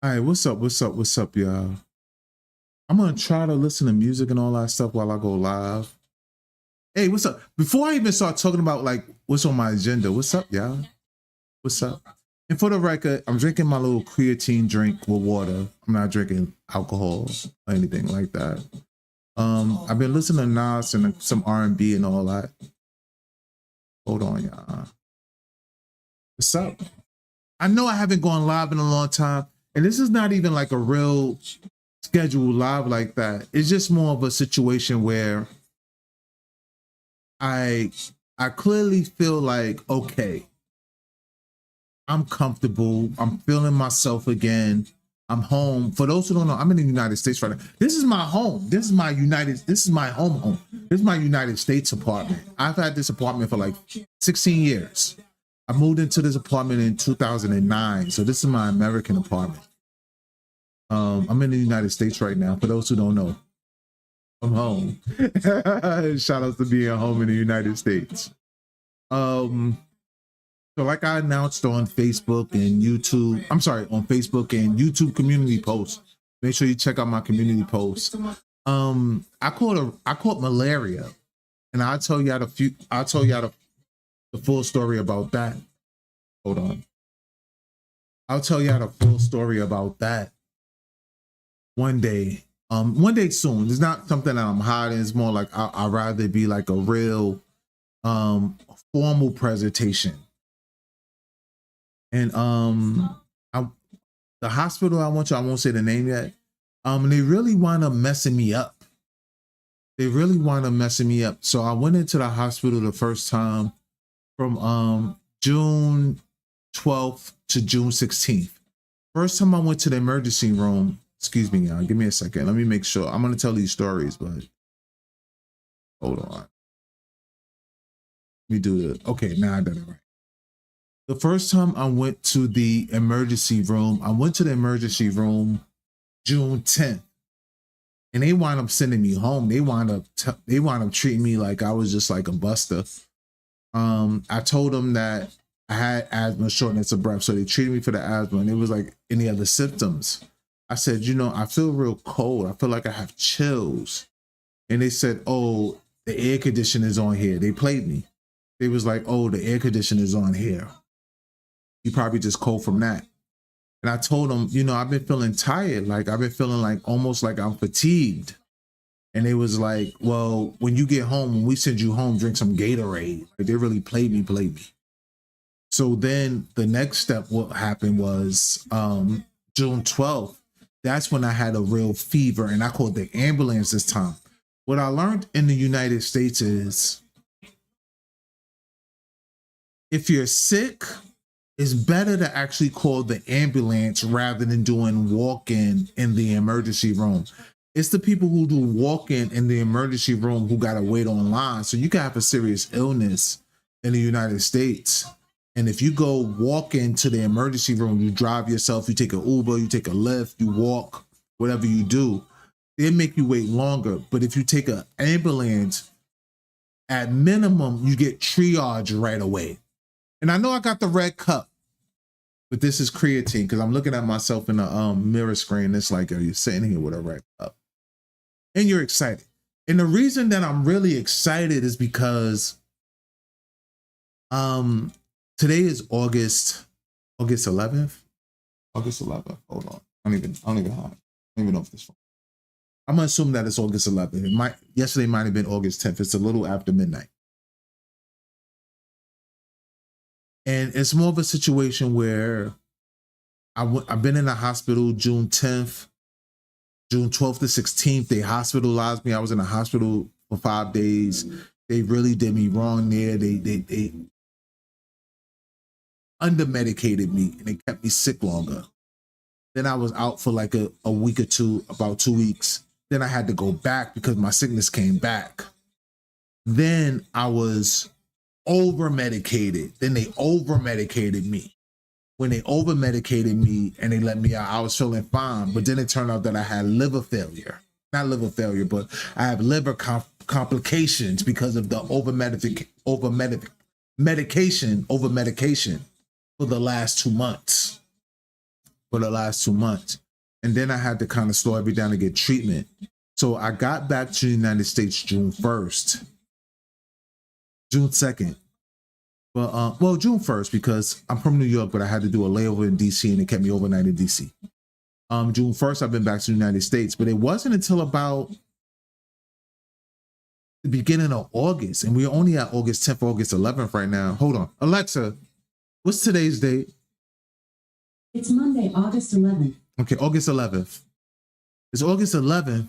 All right, what's up? What's up, y'all? I'm gonna try to listen to music and all that stuff while I go live. Hey, what's up? Before I even start talking about like what's on my agenda, what's up, y'all? What's up? And for the record, I'm drinking my little creatine drink with water. I'm not drinking alcohol or anything like that. I've been listening to Nas and some R&B and all that. Hold on, y'all. What's up? I know I haven't gone live in a long time, and this is not even like a real scheduled live like that. It's just more of a situation where I clearly feel like, okay, I'm comfortable. I'm feeling myself again. I'm home. For those who don't know, I'm in the United States right now. This is my home. This is my home. This is my United States apartment. I've had this apartment for like 16 years. I moved into this apartment in 2009. So this is my American apartment. I'm in the United States right now. For those who don't know, I'm home. Shout out to being home in the United States. So like I announced on Facebook and YouTube, on Facebook and YouTube community posts. Make sure you check out my community posts. I caught malaria, and I'll tell y'all the full story about that. Hold on. I'll tell y'all the full story about that one day soon. It's not something that I'm hiding. It's more like I'd rather be like a real formal presentation. And the hospital I went to, I won't say the name yet. They really wound up messing me up. So I went into the hospital the first time from June 12th to June 16th. First time I went to the emergency room. Excuse me, y'all. Give me a second. Let me make sure. I'm gonna tell these stories, but hold on. Let me do it. Okay, now I did it right. The first time I went to the emergency room, June 10th, and they wound up sending me home. They wound up treating me like I was just like a buster. I told them that I had asthma, shortness of breath, so they treated me for the asthma, and it was like any other symptoms. I said, I feel real cold. I feel like I have chills. And they said, oh, the air conditioner is on here. They played me. They was like, oh, the air conditioner is on here. You probably just cold from that. And I told them, I've been feeling tired. Like I've been feeling like almost like I'm fatigued. And they was like, well, when you get home, when we send you home, drink some Gatorade. Like they really played me. So then the next step, what happened was June 12th. That's when I had a real fever, and I called the ambulance this time. What I learned in the United States is if you're sick, it's better to actually call the ambulance rather than doing walk-in in the emergency room. It's the people who do walk-in in the emergency room who got to wait online. So you can have a serious illness in the United States. And if you go walk into the emergency room, you drive yourself, you take an Uber, you take a Lyft, you walk, whatever you do, they make you wait longer. But if you take an ambulance, at minimum, you get triage right away. And I know I got the red cup, but this is creatine because I'm looking at myself in the mirror screen. It's like, you're sitting here with a red cup and you're excited. And the reason that I'm really excited is because today is August 11th. August 11th. Hold on. I don't even know if this phone. I'm gonna assume that it's August 11th. Yesterday might have been August 10th. It's a little after midnight. And it's more of a situation where I've been in the hospital June 10th, June 12th to 16th. They hospitalized me. I was in the hospital for 5 days. They really did me wrong there. They under-medicated me and they kept me sick longer. Then I was out for like a week or two, about 2 weeks. Then I had to go back because my sickness came back. Then I was over-medicated. Then they over-medicated me. When they over-medicated me and they let me out, I was feeling fine. But then it turned out that I had liver failure. Not liver failure, but I have liver complications because of the over-medication for the last 2 months. for the last 2 months. And then I had to kind of slow everything down to get treatment. So I got back to the United States June 1st, June 2nd. But, well, June 1st, because I'm from New York, but I had to do a layover in DC and it kept me overnight in DC. June 1st, I've been back to the United States, but it wasn't until about the beginning of August, and we're only at August 10th, August 11th right now. Hold on. Alexa, what's today's date? It's Monday, August 11th. Okay, August 11th. It's August 11th.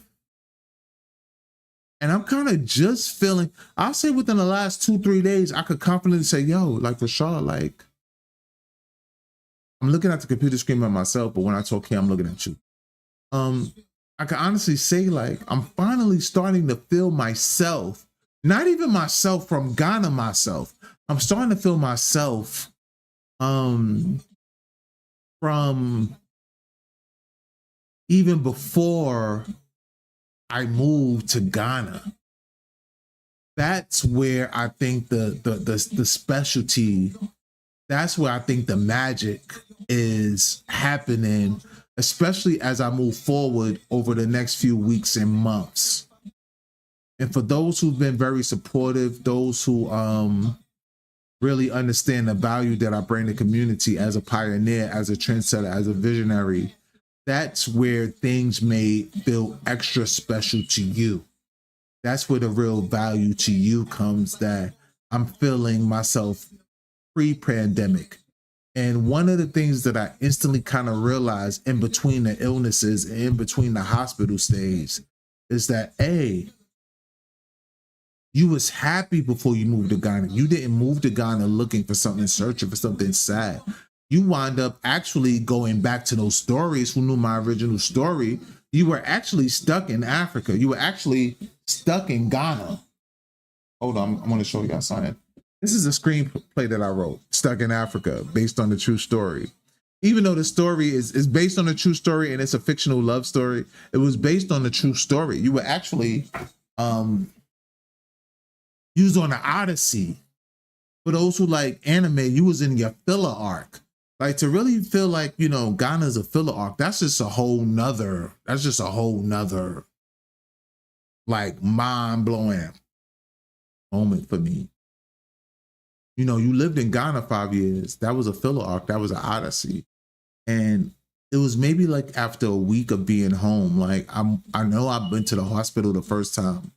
And I'm kind of just feeling, I'll say within the last 2-3 days, I could confidently say, yo, like Rashad, like, I'm looking at the computer screen at myself, but when I talk here, I'm looking at you. I can honestly say, like, I'm finally starting to feel myself, not even myself from Ghana myself. I'm starting to feel myself from even before I moved to Ghana. That's where I think the specialty, that's where I think the magic is happening, especially as I move forward over the next few weeks and months. And for those who've been very supportive, those who really understand the value that I bring to the community as a pioneer, as a trendsetter, as a visionary, that's where things may feel extra special to you. That's where the real value to you comes, that I'm feeling myself pre-pandemic. And one of the things that I instantly kind of realized in between the illnesses and in between the hospital stays is that, A, you was happy before you moved to Ghana. You didn't move to Ghana looking for something, searching for something sad. You wind up actually going back to those stories. Who knew my original story? You were actually stuck in Africa. You were actually stuck in Ghana. Hold on, I want to show you guys something. This is a screenplay that I wrote, Stuck in Africa, based on the true story. Even though the story is based on a true story and it's a fictional love story, it was based on the true story. You were actually used on the Odyssey. For those who like anime, you was in your filler arc. Like, to really feel like, you know, Ghana's a filler arc, that's just a whole nother, like, mind-blowing moment for me. You know, you lived in Ghana 5 years. That was a filler arc. That was an Odyssey. And it was maybe like after a week of being home, like, I know I've been to the hospital the first time.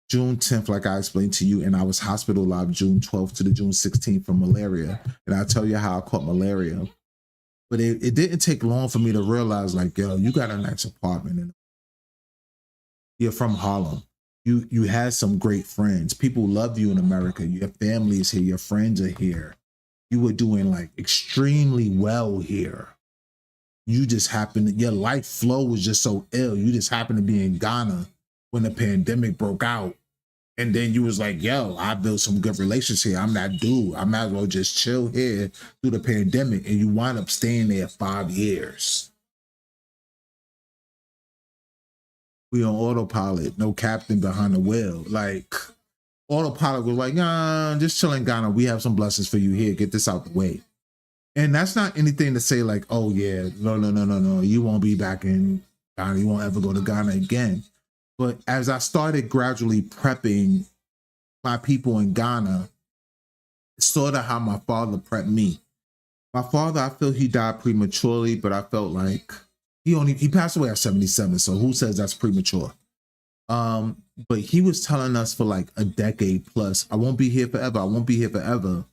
June 10th, like I explained to you, and I was hospitalized June 12th to the June 16th from malaria. And I'll tell you how I caught malaria. But it didn't take long for me to realize, like, yo, you got a nice apartment. And you're from Harlem. You had some great friends. People love you in America. Your family is here. Your friends are here. You were doing, like, extremely well here. You just happened, your life flow was just so ill. You just happened to be in Ghana when the pandemic broke out. And then you was like, yo, I built some good relations here. I'm that dude. I might as well just chill here through the pandemic. And you wind up staying there 5 years. We on autopilot, no captain behind the wheel. Like, autopilot was like, nah, just chill in Ghana. We have some blessings for you here. Get this out the way. And that's not anything to say like, oh yeah, no. You won't be back in Ghana. You won't ever go to Ghana again. But as I started gradually prepping my people in Ghana, it's sort of how my father prepped me. My father, I feel he died prematurely, but I felt like he passed away at 77. So who says that's premature? But he was telling us for like a decade plus, I won't be here forever. I won't be here forever.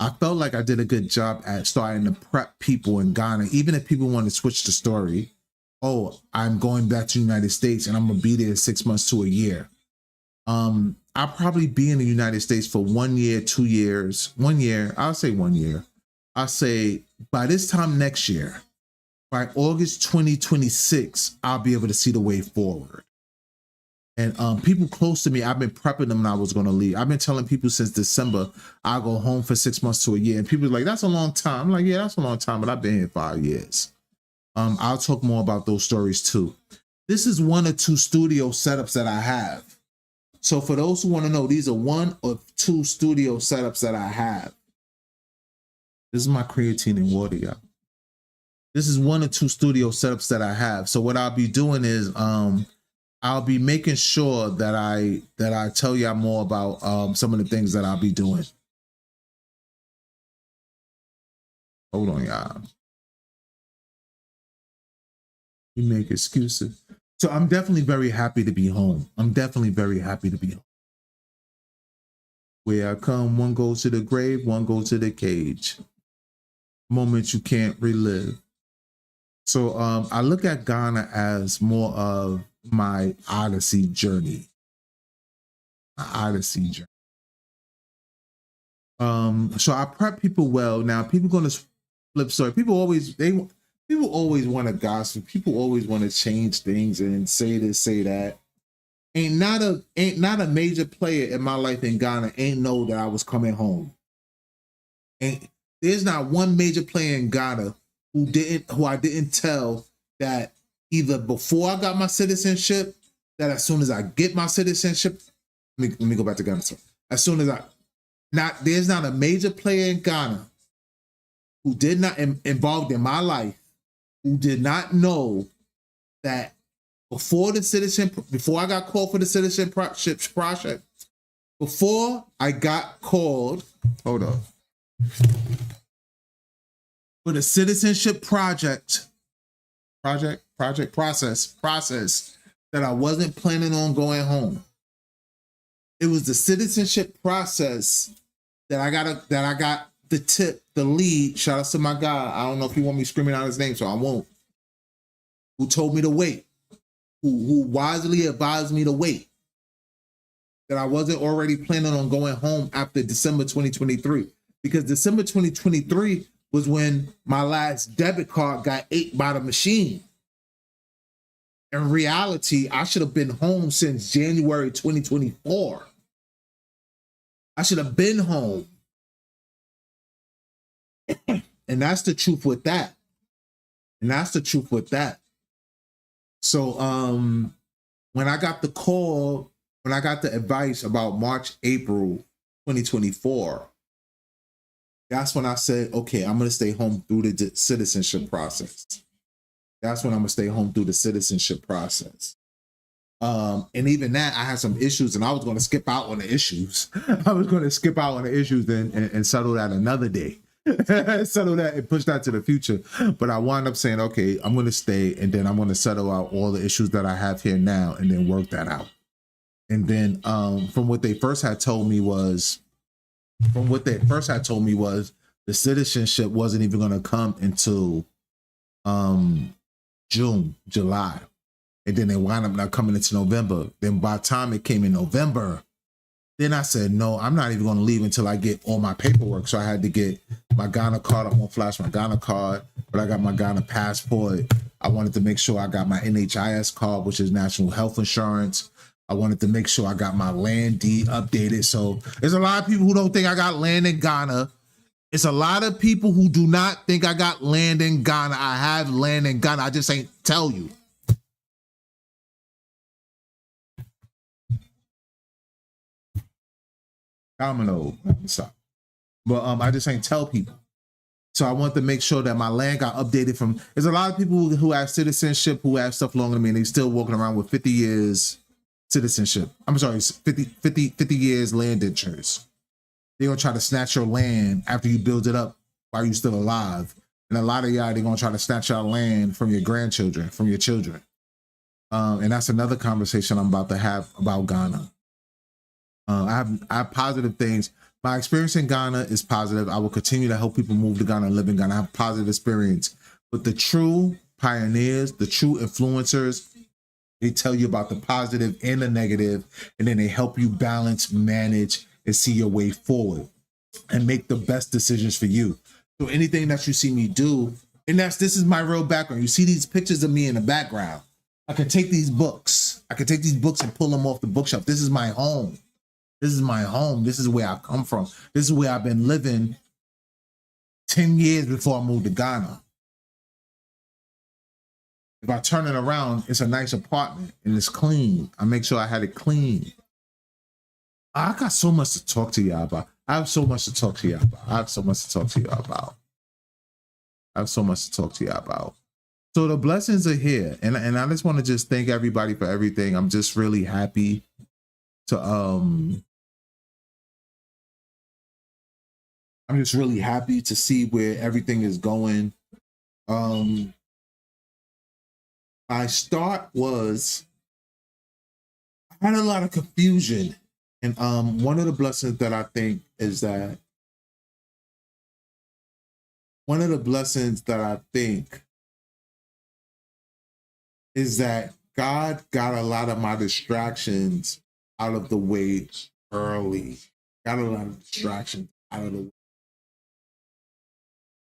I felt like I did a good job at starting to prep people in Ghana, even if people want to switch the story. Oh, I'm going back to the United States and I'm gonna be there 6 months to a year. I'll probably be in the United States for 1 year, 2 years, 1 year. I'll say 1 year. I'll say by this time next year, by August 2026, I'll be able to see the way forward. And people close to me, I've been prepping them when I was going to leave. I've been telling people since December, I'll go home for 6 months to a year. And people are like, that's a long time. I'm like, yeah, that's a long time, but I've been here 5 years. I'll talk more about those stories too. This is 1 or 2 studio setups that I have. So for those who want to know, these are 1 or 2 studio setups that I have. This is my creatine and water, y'all. This is 1 or 2 studio setups that I have. So what I'll be doing is I'll be making sure that I tell y'all more about some of the things that I'll be doing. Hold on, y'all. You make excuses. So I'm definitely very happy to be home. I'm definitely very happy to be home. Where I come, one goes to the grave, one goes to the cage. Moments you can't relive. So I look at Ghana as more of my Odyssey journey. My Odyssey journey. So I prep people well. Now people gonna flip story. People always want to gossip. People always want to change things and say this, say that. Ain't not a major player in my life in Ghana ain't know that I was coming home. And there's not one major player in Ghana who I didn't tell that either before I got my citizenship, that as soon as I get my citizenship, let me go back to Ghana. As soon as there's not a major player in Ghana who did not involved in my life, who did not know that before I got called for the citizenship project, before I got called, hold on, for the citizenship process that I wasn't planning on going home. It was the citizenship process that I got the tip, the lead. Shout out to my guy. I don't know if you want me screaming out his name, so I won't. Who told me to wait? Who wisely advised me to wait? That I wasn't already planning on going home after December 2023, because December 2023 was when my last debit card got ate by the machine. In reality, I should have been home since January 2024. I should have been home. And that's the truth with that. So when I got the call, when I got the advice about March, April 2024, that's when I said, okay, I'm going to stay home through the citizenship process. And even that, I had some issues, and I was going to skip out on the issues. And settle that another day. Settle that and push that to the future. But I wound up saying, okay, I'm going to stay, and then I'm going to settle out all the issues that I have here now, and then work that out. And then from what they first had told me was, the citizenship wasn't even going to come until June, July. And then they wound up not coming into November. Then by the time it came in November, then I said, no, I'm not even going to leave until I get all my paperwork. So I had to get my Ghana card. I won't flash my Ghana card, but I got my Ghana passport. I wanted to make sure I got my NHIS card, which is National Health Insurance. I wanted to make sure I got my land deed updated. So there's a lot of people who don't think I got land in Ghana. It's a lot of people who do not think I got land in Ghana. I have land in Ghana. I just ain't tell you. Domino. Stop. But I just ain't tell people. So I want to make sure that my land got updated from. There's a lot of people who have citizenship who have stuff longer than me, and they still walking around with 50 years citizenship. I'm sorry, 50 years land insurance. They're gonna try to snatch your land after you build it up while you're still alive. And a lot of y'all, they're gonna try to snatch your land from your grandchildren, from your children. And that's another conversation I'm about to have about Ghana. I have positive things. My experience in Ghana is positive. I will continue to help people move to Ghana and live in Ghana. I have a positive experience. But the true pioneers, the true influencers, they tell you about the positive and the negative, and then they help you balance, manage, and see your way forward and make the best decisions for you. So anything that you see me do, and this is my real background. You see these pictures of me in the background. I can take these books. And pull them off the bookshelf. This is my home. This is where I come from. This is where I've been living 10 years before I moved to Ghana. If I turn it around, it's a nice apartment and it's clean. I make sure I had it clean. I got so much to talk to y'all about. I have so much to talk to y'all about. I have so much to talk to you about. So the blessings are here, and I just want to just thank everybody for everything. I'm just really happy to I'm just really happy to see where everything is going. My start was I had a lot of confusion, and one of the blessings that I think is that God got a lot of my distractions out of the way early. Got a lot of distractions out of the way.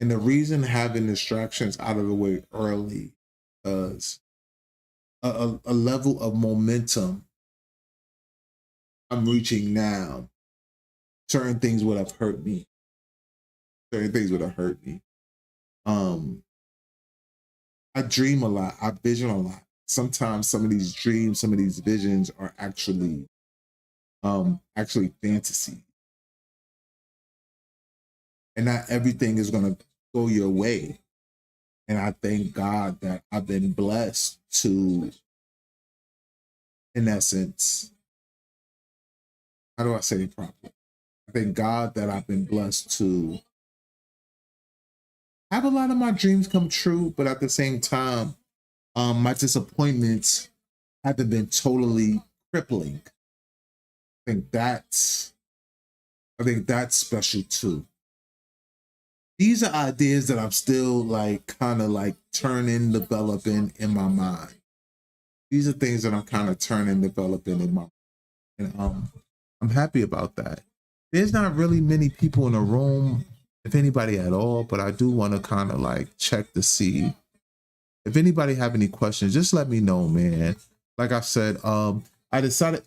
And the reason having distractions out of the way early is a level of momentum I'm reaching now. Certain things would have hurt me. I dream a lot. I vision a lot. Sometimes some of these dreams, some of these visions are actually fantasy. And not everything is going to go your way. And I thank God that I've been blessed to, in essence, how do I say it properly? I thank God that I've been blessed to have a lot of my dreams come true, but at the same time, my disappointments haven't been totally crippling. I think that's special too. These are ideas that I'm still kind of turning, developing in my mind. These are things that I'm kind of turning, developing in my mind. And I'm happy about that. There's not really many people in the room, if anybody at all, but I do want to kind of check to see if anybody have any questions. Just let me know, man. Like I said, I decided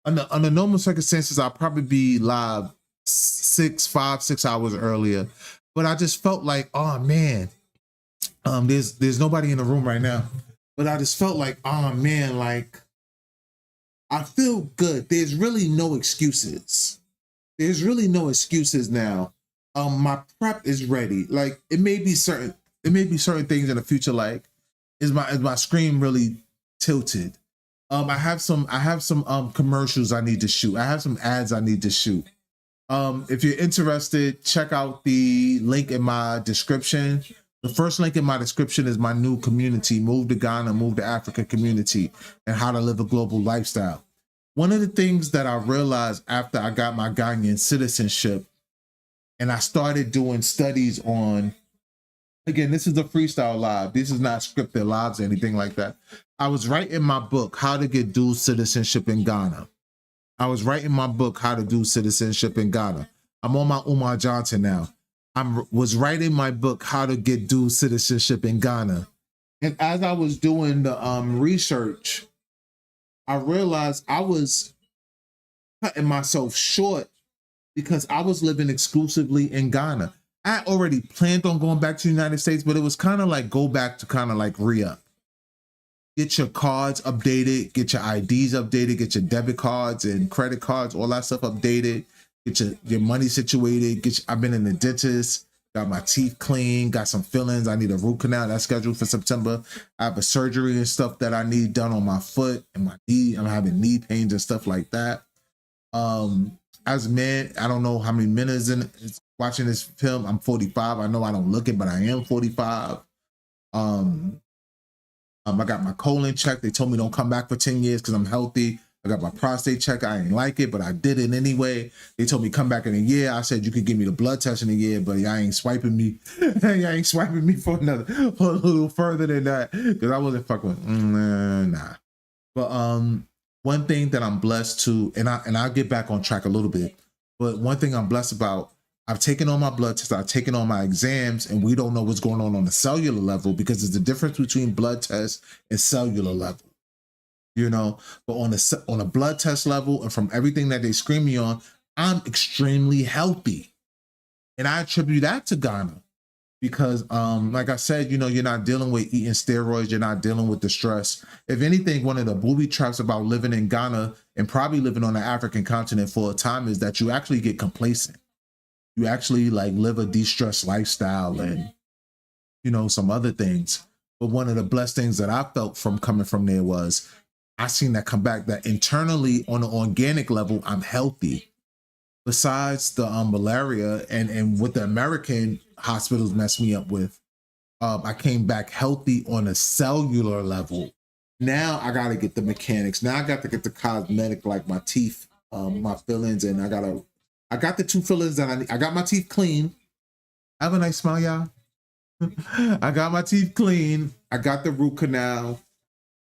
under normal circumstances I'll probably be live 6 hours earlier, but I just felt like, oh man, there's nobody in the room right now, but I just felt like, oh man, I feel good. There's really no excuses. There's really no excuses now. My prep is ready. It may be certain things in the future. Is my screen really tilted? I have some commercials I need to shoot. I have some ads I need to shoot. If you're interested, check out the link in my description. The first link in my description is my new community, Move to Ghana, Move to Africa community, and how to live a global lifestyle. One of the things that I realized after I got my Ghanaian citizenship, and I started doing studies on, again, this is a freestyle live. This is not scripted lives or anything like that. I was writing my book, How to Get Dual Citizenship in Ghana. I'm on my Umar Johnson now. Was writing my book, How to Get Dual Citizenship in Ghana. And as I was doing the research, I realized I was cutting myself short because I was living exclusively in Ghana. I already planned on going back to the United States, but it was kind of go back to kind of re-up. Get your cards updated, get your IDs updated, get your debit cards and credit cards, all that stuff updated, get your money situated. I've been in the dentist, got my teeth clean, got some fillings. I need a root canal that's scheduled for September. I have a surgery and stuff that I need done on my foot and my knee. I'm having knee pains and stuff like that. As a man, I don't know how many minutes in watching this film. I'm 45. I know I don't look it, but I am 45. I got my colon checked. They told me don't come back for 10 years because I'm healthy. I got my prostate check. I ain't like it, but I did it anyway. They told me come back in a year. I said you could give me the blood test in a year, but y'all ain't swiping me. Y'all ain't swiping me for a little further than that because I wasn't fucking with nah. But one thing that I'm blessed to, and I'll get back on track a little bit, but one thing I'm blessed about, I've taken all my blood tests, I've taken all my exams, and we don't know what's going on the cellular level because there's a difference between blood tests and cellular level, but on a blood test level and from everything that they screen me on, I'm extremely healthy. And I attribute that to Ghana because, like I said, you're not dealing with eating steroids, you're not dealing with the stress. If anything, one of the booby traps about living in Ghana and probably living on the African continent for a time is that you actually get complacent. You actually live a de-stressed lifestyle and some other things. But one of the blessed things that I felt from coming from there was I seen that come back, that internally on an organic level, I'm healthy. Besides the malaria and what the American hospitals messed me up with, I came back healthy on a cellular level. Now I got to get the mechanics. Now I got to get the cosmetic, like my teeth, my fillings, and I got the 2 fillings that I need. I got my teeth clean. Have a nice smile, y'all. I got my teeth clean. I got the root canal,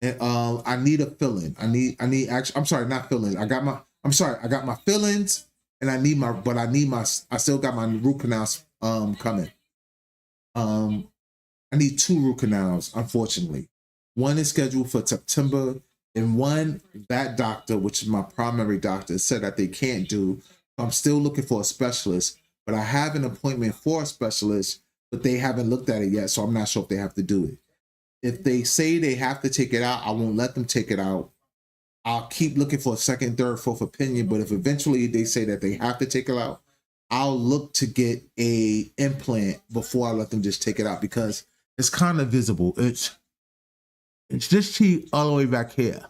and I need a filling. I need actually. I'm sorry, not fillings. I got my fillings, and I still got my root canals coming. I need 2 root canals, unfortunately. One is scheduled for September, and one, that doctor, which is my primary doctor, said that they can't do. I'm still looking for a specialist, but I have an appointment for a specialist, but they haven't looked at it yet, so I'm not sure if they have to do it. If they say they have to take it out, I won't let them take it out. I'll keep looking for a second, third, fourth opinion, but if eventually they say that they have to take it out, I'll look to get a implant before I let them just take it out, because it's kind of visible. It's this teeth all the way back here.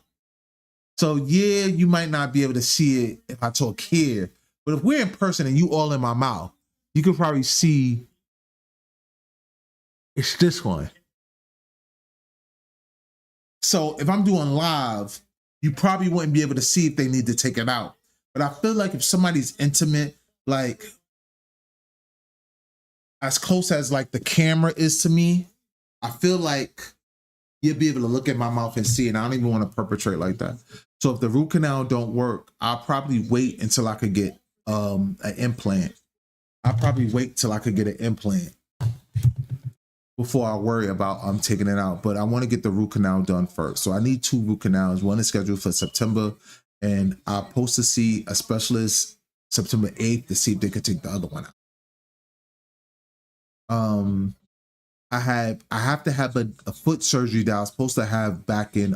So yeah, you might not be able to see it if I talk here, but if we're in person and you all in my mouth, you could probably see it's this one. So if I'm doing live, you probably wouldn't be able to see if they need to take it out. But I feel like if somebody's intimate, like as close as like the camera is to me, I feel like you'll be able to look at my mouth and see it. And I don't even want to perpetrate like that. So if the root canal don't work, I'll probably wait until I could get an implant. I'll probably wait till I could get an implant before I worry about taking it out. But I want to get the root canal done first. So I need 2 root canals. One is scheduled for September, and I'm supposed to see a specialist September 8th to see if they could take the other one out. I have to have a foot surgery that I was supposed to have back in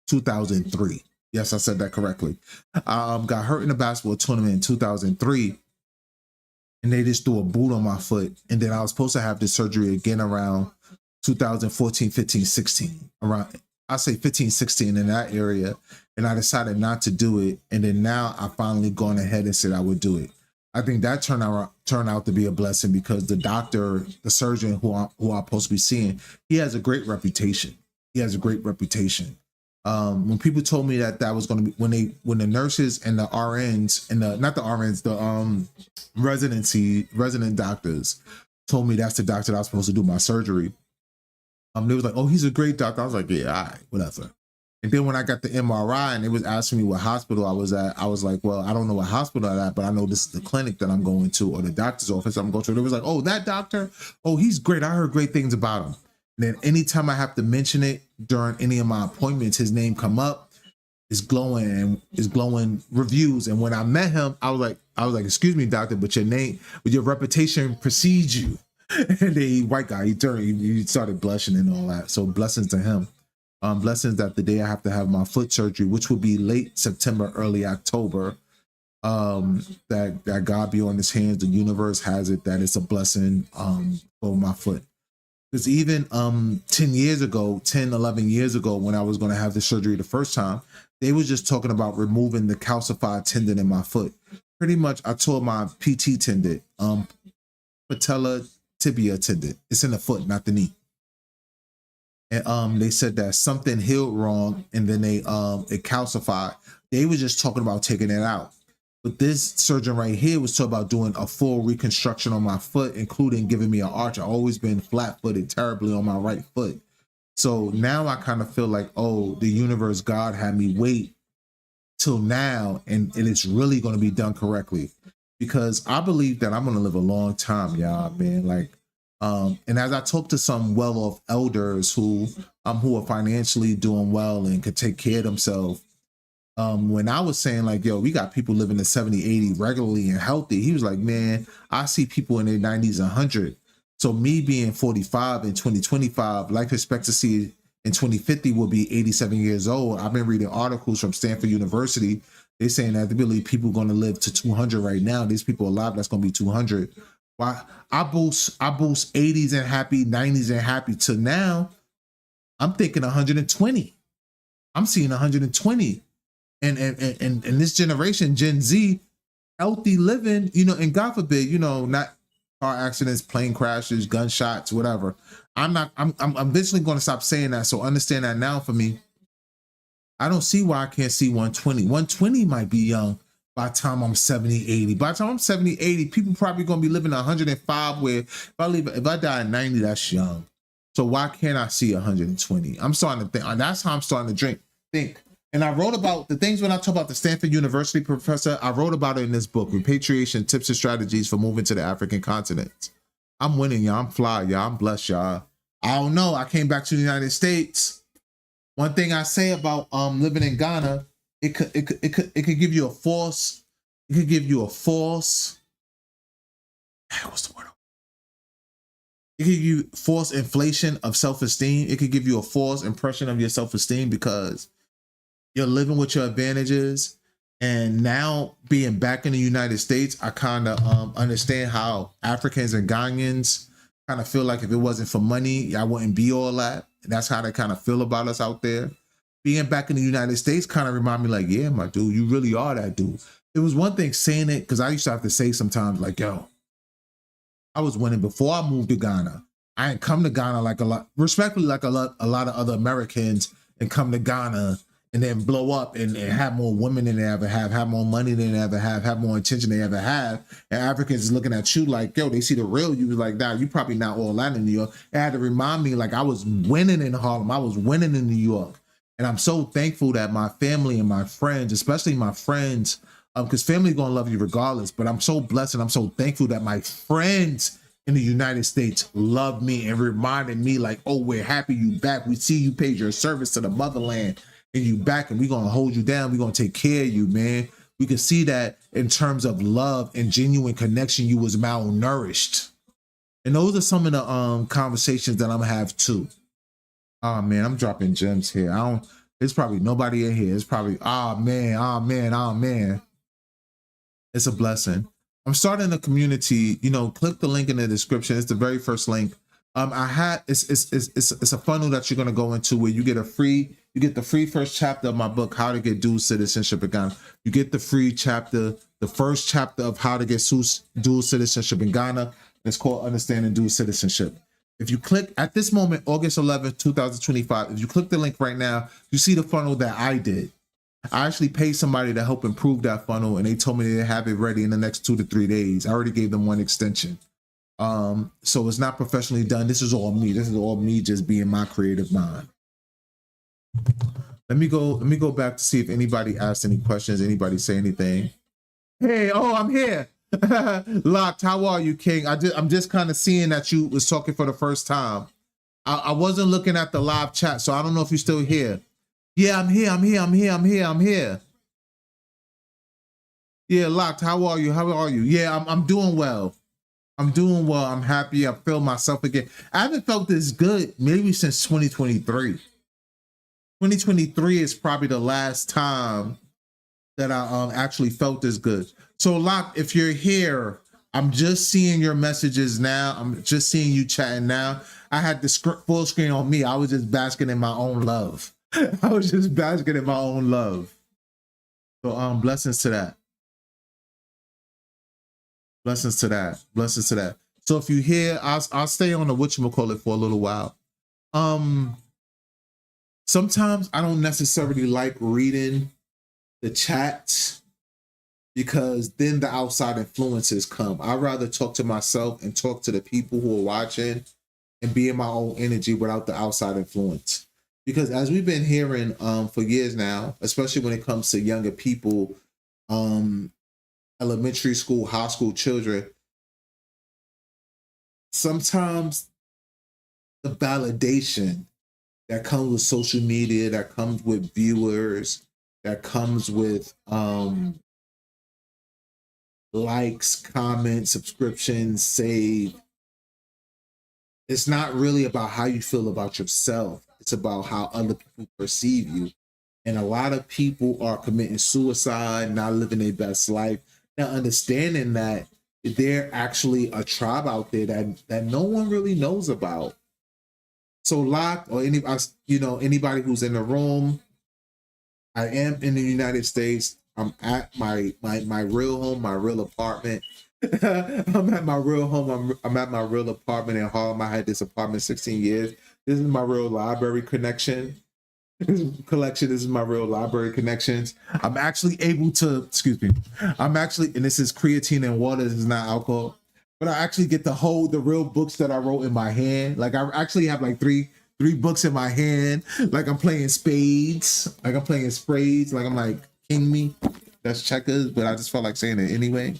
2003. Yes, I said that correctly. Got hurt in a basketball tournament in 2003, and they just threw a boot on my foot. And then I was supposed to have this surgery again around 2014, 15, 16. Around, I say 15, 16 in that area. And I decided not to do it. And then now I finally gone ahead and said I would do it. I think that turned out to be a blessing, because the doctor, the surgeon who I'm supposed to be seeing, he has a great reputation. When people told me that was going to be, when the nurses and the RNs and the resident doctors told me that's the doctor that I was supposed to do my surgery, they was like, oh, he's a great doctor. I was like, yeah, all right, whatever. And then when I got the MRI and they was asking me what hospital I was at, I was like, well, I don't know what hospital I'm at, but I know this is the clinic that I'm going to, or the doctor's office I'm going to. They was like, oh, that doctor? Oh, he's great. I heard great things about him. And then anytime I have to mention it during any of my appointments, his name come up, is glowing reviews. And when I met him, I was like, excuse me, doctor, but your reputation precedes you. And the white guy, he started blushing and all that. So blessings to him. Blessings that the day I have to have my foot surgery, which will be late September, early October, that God be on his hands. The universe has it that it's a blessing for my foot. Because even 11 years ago, when I was going to have the surgery the first time, they was just talking about removing the calcified tendon in my foot. Pretty much, I tore my PT tendon, patella tibia tendon. It's in the foot, not the knee. And they said that something healed wrong, and then it calcified. They were just talking about taking it out. But this surgeon right here was talking about doing a full reconstruction on my foot, including giving me an arch. I've always been flat-footed terribly on my right foot. So now I kind of feel like, oh, the universe, God had me wait till now, and it's really going to be done correctly. Because I believe that I'm going to live a long time, y'all, man. Like, and as I talk to some well-off elders who are financially doing well and could take care of themselves, when I was saying like, yo, we got people living to 70, 80 regularly and healthy, he was like, man, I see people in their 90s, 100. So me being 45 in 2025, life expectancy in 2050 will be 87 years old. I've been reading articles from Stanford University. They're saying that they believe people are going to live to 200 right now. These people alive, that's going to be 200. Why I boost 80s and happy, 90s and happy to now. I'm thinking 120. I'm seeing 120. And this generation, Gen Z, healthy living, and God forbid, not car accidents, plane crashes, gunshots, whatever. I'm eventually going to stop saying that. So understand that now for me. I don't see why I can't see 120. 120 might be young by the time I'm 70, 80. By the time I'm 70, 80, people probably going to be living 105 where if I die at 90, that's young. So why can't I see 120? I'm starting to think, that's how I'm starting to think. And I wrote about the things when I talk about the Stanford University professor, I wrote about it in this book, Repatriation Tips and Strategies for Moving to the African Continent. I'm winning, y'all. I'm fly, y'all. I'm blessed, y'all. I don't know. I came back to the United States. One thing I say about living in Ghana, it could give you a false, what's the word? It could give you false inflation of self-esteem. It could give you a false impression of your self-esteem because you're living with your advantages. And now being back in the United States, I kind of understand how Africans and Ghanaians kind of feel like if it wasn't for money, I wouldn't be all that. That's how they kind of feel about us out there. Being back in the United States kind of remind me like, yeah, my dude, you really are that dude. It was one thing saying it because I used to have to say sometimes like, yo, I was winning before I moved to Ghana. I ain't come to Ghana like a lot, respectfully, like a lot of other Americans and come to Ghana and then blow up and have more women than they ever have more money than they ever have more attention than they ever have. And Africans is looking at you like, yo, they see the real you like, nah, you probably not all that in New York. It had to remind me like I was winning in Harlem. I was winning in New York. And I'm so thankful that my family and my friends, especially my friends, because family gonna love you regardless, but I'm so blessed and I'm so thankful that my friends in the United States love me and reminded me like, oh, we're happy you back. We see you paid your service to the motherland and you back and we're gonna hold you down. We're gonna take care of you, man. We can see that in terms of love and genuine connection, you was malnourished. And those are some of the conversations that I'm gonna have too. Oh man, I'm dropping gems here. It's probably nobody in here. It's probably, oh man. It's a blessing. I'm starting a community, click the link in the description. It's the very first link. It's a funnel that you're gonna go into where you get the free first chapter of my book, How to Get Dual Citizenship in Ghana. You get the free chapter, the first chapter of How to Get Dual Citizenship in Ghana. It's called Understanding Dual Citizenship. If you click at this moment, August 11th, 2025, if you click the link right now, you see the funnel that I did. I actually paid somebody to help improve that funnel and they told me they have it ready in the next 2 to 3 days. I already gave them one extension. So it's not professionally done. This is all me. This is all me just being my creative mind. Let me go back to see if anybody asked any questions, anybody say anything. Hey, oh, I'm here. Locked, how are you, King? I'm just kind of seeing that you was talking for the first time. I wasn't looking at the live chat, so I don't know if you're still here. Yeah, I'm here. Yeah, Locked, how are you? Yeah, I'm doing well. I'm happy. I feel myself again. I haven't felt this good maybe since 2023. 2023 is probably the last time that I actually felt this good. So Locked, if you're here, I'm just seeing your messages now. I'm just seeing you chatting now. I had the full screen on me. I was just basking in my own love. So blessings to that. So if you hear, I'll stay on the whatchamacallit for a little while. Sometimes I don't necessarily like reading the chats because then the outside influences come. I'd rather talk to myself and talk to the people who are watching and be in my own energy without the outside influence. Because as we've been hearing for years now, especially when it comes to younger people, elementary school, high school children, sometimes the validation that comes with social media, that comes with viewers, that comes with likes, comments, subscriptions, save. It's not really about how you feel about yourself. It's about how other people perceive you. And a lot of people are committing suicide, not living their best life, not understanding that they're actually a tribe out there that no one really knows about. So Locked, or anybody who's in the room, I am in the United States. I'm at my real home, my real apartment. I'm at my real home. I'm at my real apartment in Harlem. I had this apartment 16 years. This is my real library connection. This is my real library connections. I'm actually able to, excuse me. I'm actually, and this is creatine and water. This is not alcohol, but I actually get to hold the real books that I wrote in my hand. Like I actually have like three books in my hand. Like I'm playing spades. Like I'm playing spades. Like I'm like king me. That's checkers, but I just felt like saying it anyway.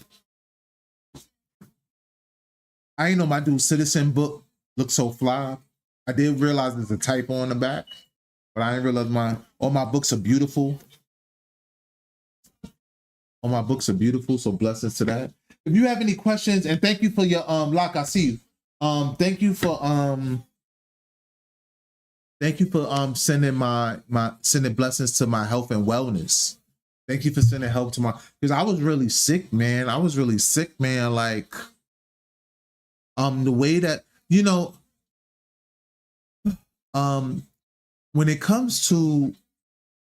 I ain't know my dude Citizen book looked so fly. I did realize there's a typo on the back, but I didn't realize all my books are beautiful. All my books are beautiful, so blessings to that. If you have any questions, and thank you for your Lock, I see you. Thank you for sending blessings to my health and wellness. Thank you for sending help to because I was really sick, man. Like the way that, when it comes to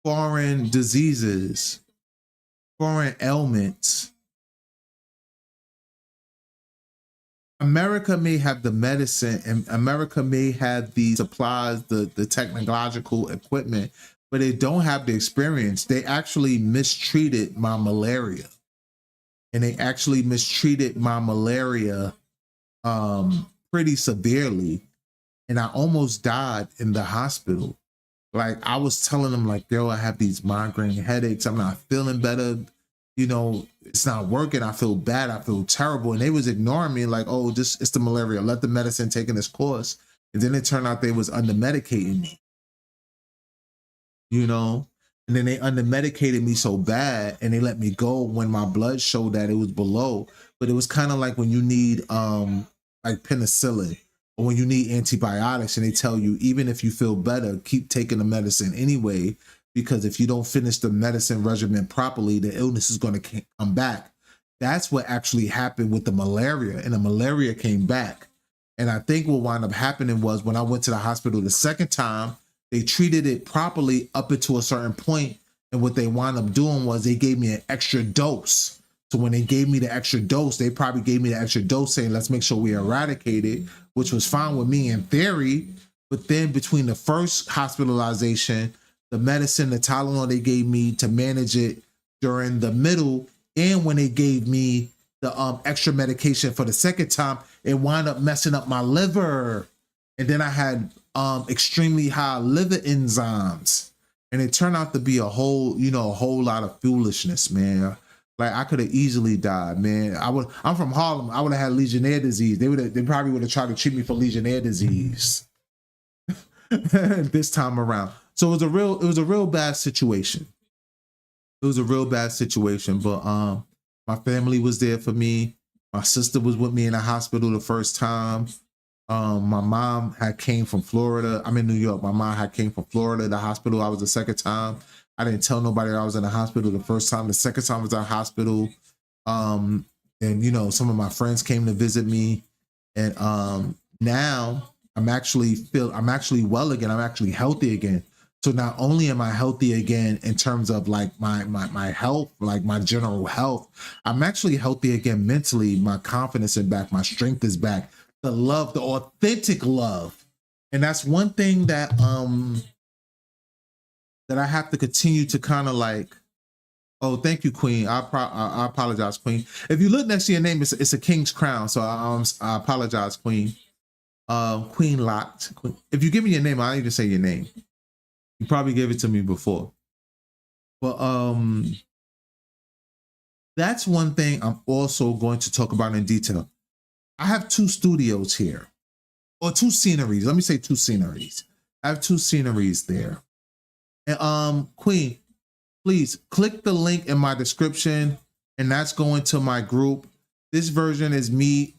foreign diseases, foreign ailments, America may have the medicine and America may have the supplies, the technological equipment, but they don't have the experience. They actually mistreated my malaria. And they actually mistreated my malaria pretty severely. And I almost died in the hospital. Like I was telling them like, yo, I have these migraine headaches. I'm not feeling better. It's not working. I feel bad. I feel terrible. And they was ignoring me like, oh, it's the malaria. Let the medicine take its course. And then it turned out they was under medicating me. And then they under medicated me so bad and they let me go when my blood showed that it was below. But it was kind of like when you need like penicillin or when you need antibiotics and they tell you, even if you feel better, keep taking the medicine anyway, because if you don't finish the medicine regimen properly, the illness is going to come back. That's what actually happened with the malaria, and the malaria came back. And I think what wound up happening was when I went to the hospital the second time, they treated it properly up until a certain point, and what they wound up doing was they gave me an extra dose. So when they gave me the extra dose, they probably gave me the extra dose saying, let's make sure we eradicate it, which was fine with me in theory. But then between the first hospitalization, the medicine, the Tylenol they gave me to manage it during the middle, and when they gave me the extra medication for the second time, it wound up messing up my liver. And then I had extremely high liver enzymes. And it turned out to be a whole lot of foolishness, man. Like I could have easily died, man. I'm from Harlem. I would have had Legionnaire disease. They probably would have tried to treat me for Legionnaire disease this time around. So it was a real bad situation. It was a real bad situation. But my family was there for me. My sister was with me in the hospital the first time. My mom had came from Florida. I'm in New York. My mom had came from Florida. The hospital, I was the second time. I didn't tell nobody I was in the hospital the first time. The second time I was in the hospital. And some of my friends came to visit me. And now I'm actually well again. I'm actually healthy again. So not only am I healthy again in terms of like my health, like my general health, I'm actually healthy again mentally. My confidence is back. My strength is back. The love, the authentic love. And that's one thing that I have to continue to kind of like, oh, thank you, Queen. I apologize, Queen. If you look next to your name, it's a king's crown. So I apologize, Queen. Queen Locked. Queen. If you give me your name, I'll even say your name. You probably gave it to me before. But that's one thing I'm also going to talk about in detail. I have 2 studios here, or 2 sceneries. Let me say 2 sceneries. I have 2 sceneries there. And Queen, please click the link in my description, and that's going to my group. This version is me.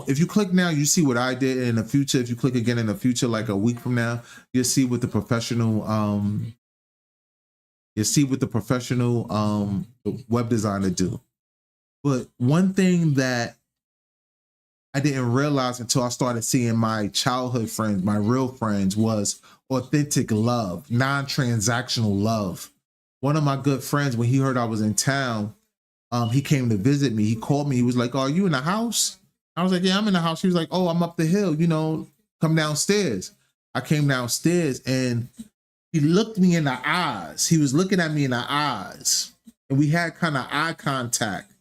If you click now, you see what I did. In the future, if you click again in the future, like a week from now, you'll see what the professional web designer do. But one thing that I didn't realize until I started seeing my childhood friends, my real friends, was authentic love, non-transactional love. One of my good friends, when he heard I was in town, he came to visit me. He called me. He was like, "Oh, are you in the house?" I was like, "Yeah, I'm in the house." He was like, "Oh, I'm up the hill, come downstairs." I came downstairs and he looked me in the eyes. He was looking at me in the eyes and we had kind of eye contact.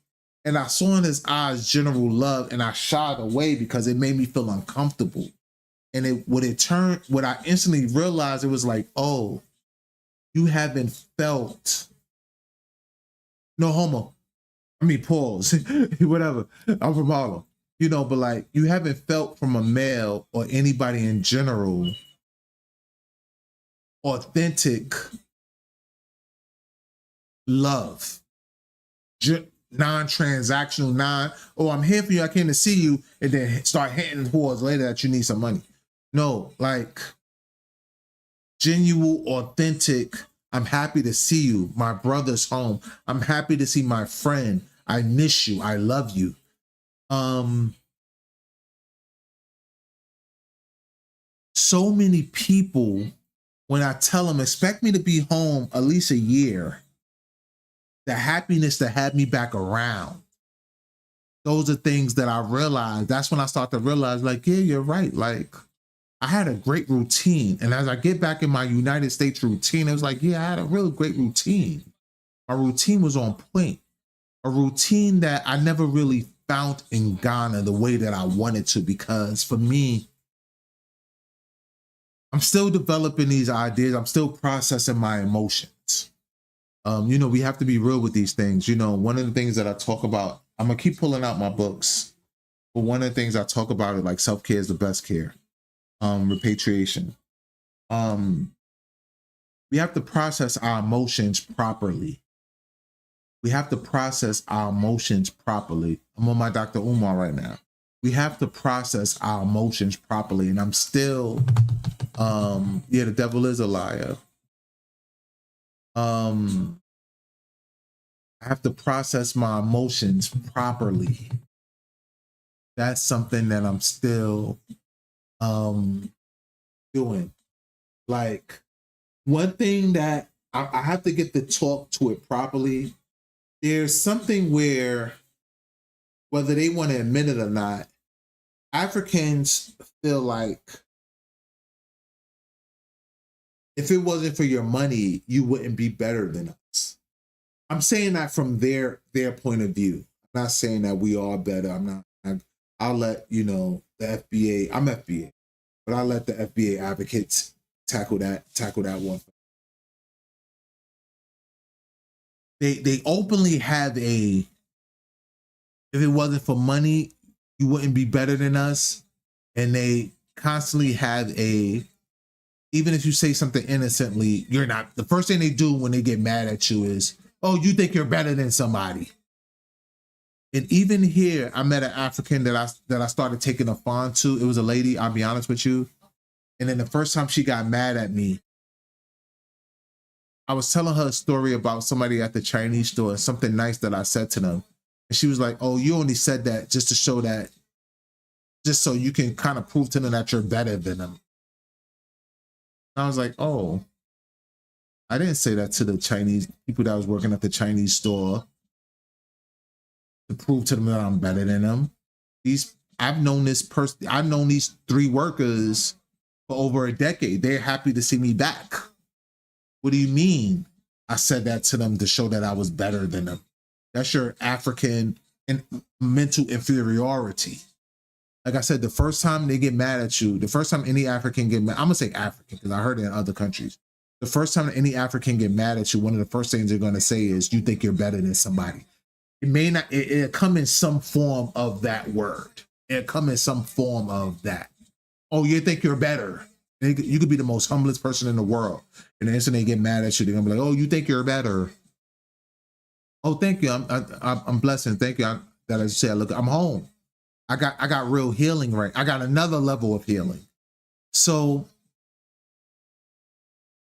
And I saw in his eyes general love and I shied away because it made me feel uncomfortable. And what I instantly realized, it was like, oh, you haven't felt no homo. I mean, pause, whatever. I'm from Harlem, but like you haven't felt from a male or anybody in general authentic love, non-transactional, oh, I'm here for you, I came to see you, and then start hitting whores later that you need some money. No, like genuine, authentic, I'm happy to see you. My brother's home. I'm happy to see my friend. I miss you. I love you. So many people, when I tell them, expect me to be home at least a year, the happiness to have me back around, those are things that I realized. That's when I start to realize, like, yeah, you're right. Like, I had a great routine. And as I get back in my United States routine, it was like, yeah, I had a really great routine. My routine was on point. A routine that I never really found in Ghana the way that I wanted to, because for me, I'm still developing these ideas. I'm still processing my emotions. We have to be real with these things. One of the things that I talk about, I'm gonna keep pulling out my books, but one of the things I talk about is like self-care is the best care. Repatriation. We have to process our emotions properly. We have to process our emotions properly. I'm on my Dr. Umar right now. We have to process our emotions properly. And I'm still, the devil is a liar. I have to process my emotions properly. That's something that I'm still doing. Like, one thing that I have to get to talk to it properly. There's something where, whether they want to admit it or not, Africans feel like if it wasn't for your money, you wouldn't be better than us. I'm saying that from their point of view. I'm not saying that we are better. I'll let the FBA. I'm FBA, but I'll let the FBA advocates tackle that one. They openly have if it wasn't for money, you wouldn't be better than us. And they constantly have even if you say something innocently, you're not. The first thing they do when they get mad at you is, oh, you think you're better than somebody. And even here, I met an African that I started taking a fawn to. It was a lady, I'll be honest with you. And then the first time she got mad at me, I was telling her a story about somebody at the Chinese store and something nice that I said to them. And she was like, oh, you only said that just to show that, just so you can kind of prove to them that you're better than them. And I was like, oh, I didn't say that to the Chinese people that was working at the Chinese store to prove to them that I'm better than them. I've known these three workers for over a decade. They're happy to see me back. What do you mean? I said that to them to show that I was better than them. That's your African and mental inferiority. Like I said, the first time they get mad at you, the first time any African get mad, I'm gonna say African because I heard it in other countries. The first time any African get mad at you, one of the first things they're gonna say is, you think you're better than somebody. It may not, it'll come in some form of that word. It'll come in some form of that. Oh, you think you're better. You could be the most humblest person in the world. And the instant they get mad at you, they're gonna be like, oh, you think you're better. Oh, thank you. I'm blessed and thank you. That I said, look, I'm home. I got real healing, right? I got another level of healing. So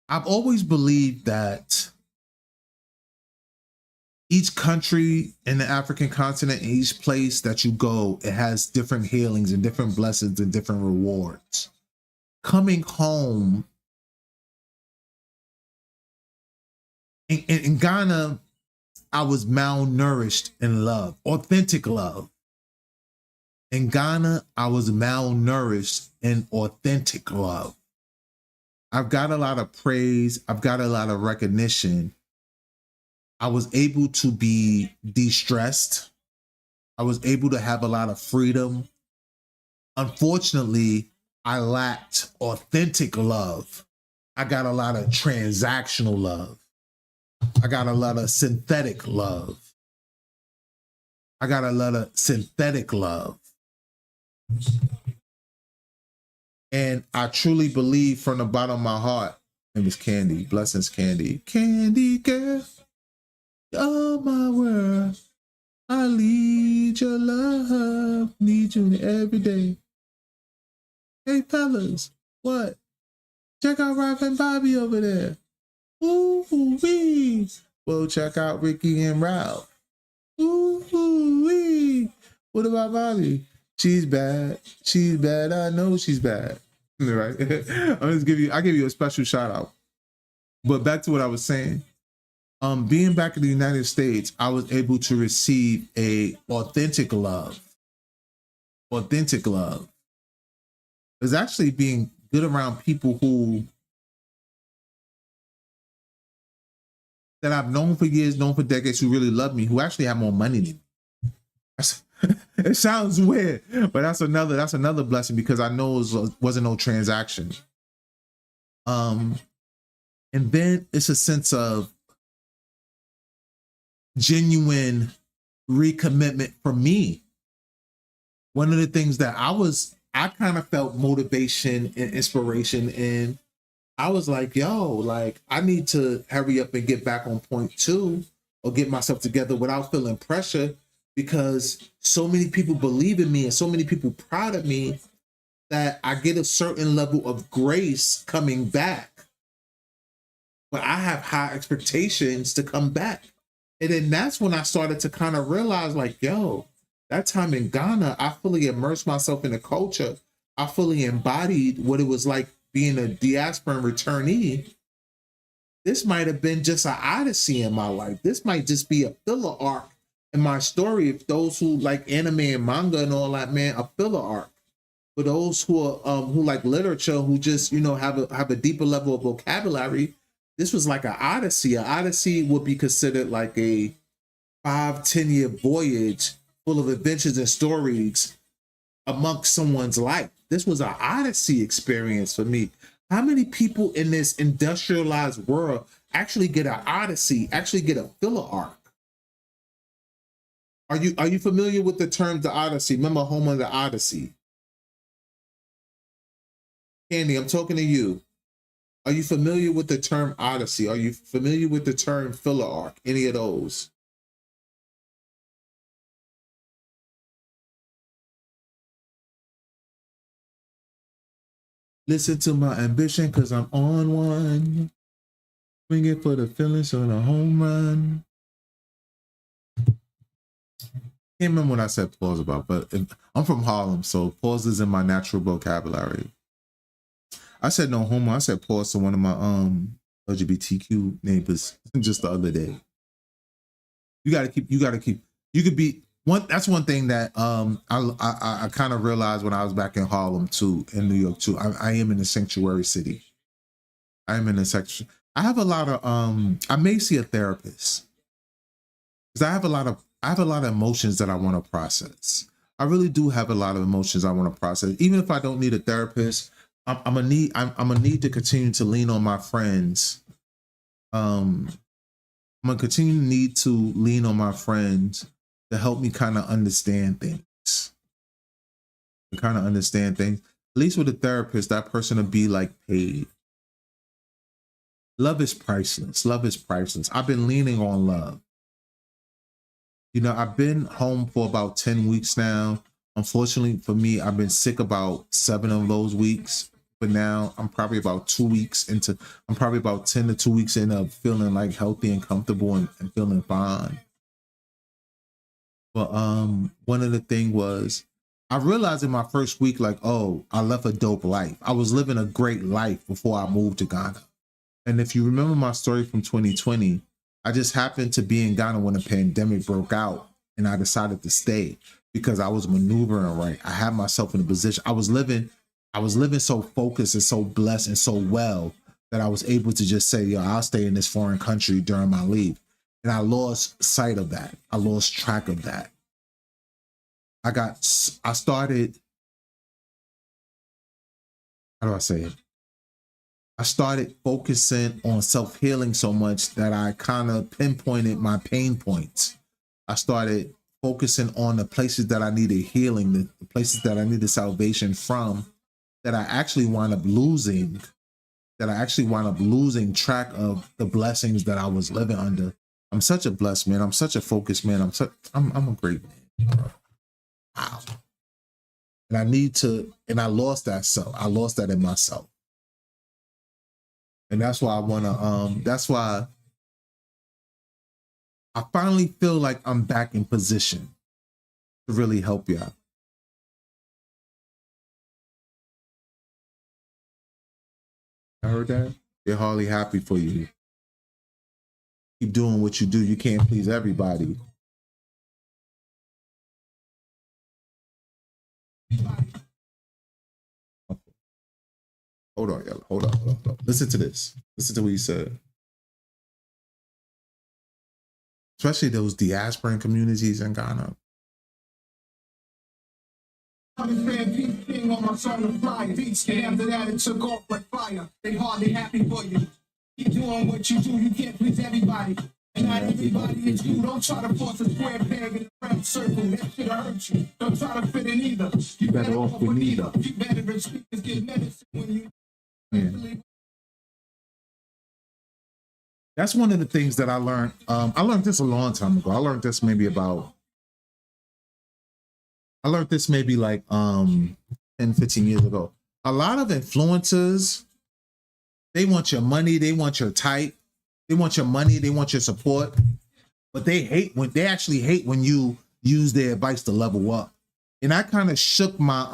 I've always believed that each country in the African continent, and each place that you go, it has different healings and different blessings and different rewards. Coming home in Ghana, I was malnourished in love, authentic love. In Ghana, I was malnourished in authentic love. I've got a lot of praise. I've got a lot of recognition. I was able to be de-stressed. I was able to have a lot of freedom. Unfortunately, I lacked authentic love. I got a lot of transactional love. I got a lot of synthetic love. I got a lot of synthetic love. And I truly believe from the bottom of my heart, her name is Candy, blessings Candy. Candy girl, oh my world, I need your love, need you every day. Hey fellas, what? Check out Ralph and Bobby over there. Ooh-wee. Well, check out Ricky and Ralph. Ooh-wee. What about Bobby? She's bad. She's bad. I know she's bad. Right? I give you a special shout out. But back to what I was saying. Being back in the United States, I was able to receive a authentic love. Authentic love. It's actually being good around people that I've known for years, known for decades, who really love me, who actually have more money than me. It sounds weird, but that's another blessing, because I know it wasn't no transaction. And then it's a sense of genuine recommitment from me. One of the things that I kind of felt motivation and inspiration in. I was like, yo, like, I need to hurry up and get back on point two, or get myself together without feeling pressure, because so many people believe in me and so many people proud of me that I get a certain level of grace coming back. But I have high expectations to come back. And then that's when I started to kind of realize, like, yo, that time in Ghana, I fully immersed myself in the culture. I fully embodied what it was like being a diasporan returnee. This might have been just an odyssey in my life. This might just be a filler arc in my story. If those who like anime and manga and all that, man, a filler arc. For those who are who like literature, who just, you know, have a deeper level of vocabulary, this was like an odyssey. An odyssey would be considered like a 5-10 year voyage full of adventures and stories amongst someone's life. This was an odyssey experience for me. How many people in this industrialized world actually get an odyssey, actually get a filler arc? Are you familiar with the term the Odyssey? Remember Homer the Odyssey? Candy, I'm talking to you. Are you familiar with the term Odyssey? Are you familiar with the term filler arc? Any of those? Listen to my ambition, because I'm on one. Swinging for the feelings on a home run. Can't remember what I said pause about, but I'm from Harlem, so pause is in my natural vocabulary. I said no homo. I said pause to one of my LGBTQ neighbors just the other day. You gotta keep. You could be one. That's one thing that I kind of realized when I was back in Harlem too, in New York too. I am in a sanctuary city. I am in a section. I have a lot of I may see a therapist, because I have a lot of emotions that I want to process. I really do have a lot of emotions I want to process. Even if I don't need a therapist, I'm gonna need to continue to lean on my friends. I'm gonna continue to need to lean on my friends to help me kind of understand things. At least with a therapist, that person will be like paid. Love is priceless. Love is priceless. I've been leaning on love. You know, I've been home for about 10 weeks now. Unfortunately for me, I've been sick about 7 of those weeks. But now I'm probably about 2 weeks into, I'm probably about 10 to 2 weeks in of feeling like healthy and comfortable and feeling fine. But one of the thing was I realized in my first week, like, oh, I left a dope life. I was living a great life before I moved to Ghana. And if you remember my story from 2020, I just happened to be in Ghana when the pandemic broke out, and I decided to stay because I was maneuvering right. I had myself in a position. I was living so focused and so blessed and so well that I was able to just say, yo, I'll stay in this foreign country during my leave. And I lost sight of that. I lost track of that. I started, how do I say it? I started focusing on self-healing so much that I kind of pinpointed my pain points. I started focusing on the places that I needed healing, the places that I needed salvation from, that I actually wound up losing track of the blessings that I was living under. I'm such a blessed man. I'm such a focused man. I'm a great man. Wow. And I lost that self. I lost that in myself. And that's why that's why I finally feel like I'm back in position to really help y'all. I heard that? They're hardly happy for you. Keep doing what you do. You can't please everybody. Hold on, y'all. Hold on. Listen to this. Listen to what he said. Especially those diasporan communities in Ghana. On my song of fire beats, and after that it took off like fire. They hardly happy for you. Keep doing what you do, you can't please everybody. And not everybody is you. Don't try to force a square peg in a round circle. That shit'll hurt you. Don't try to fit in either. You better off with neither. You better than speakers get medicine when you. That's one of the things that I learned. I learned this a long time ago. I learned this maybe like 10, 15 years ago. A lot of influencers, they want your money, they want your type, they want your money, they want your support, but they actually hate when you use their advice to level up. And I kind of shook my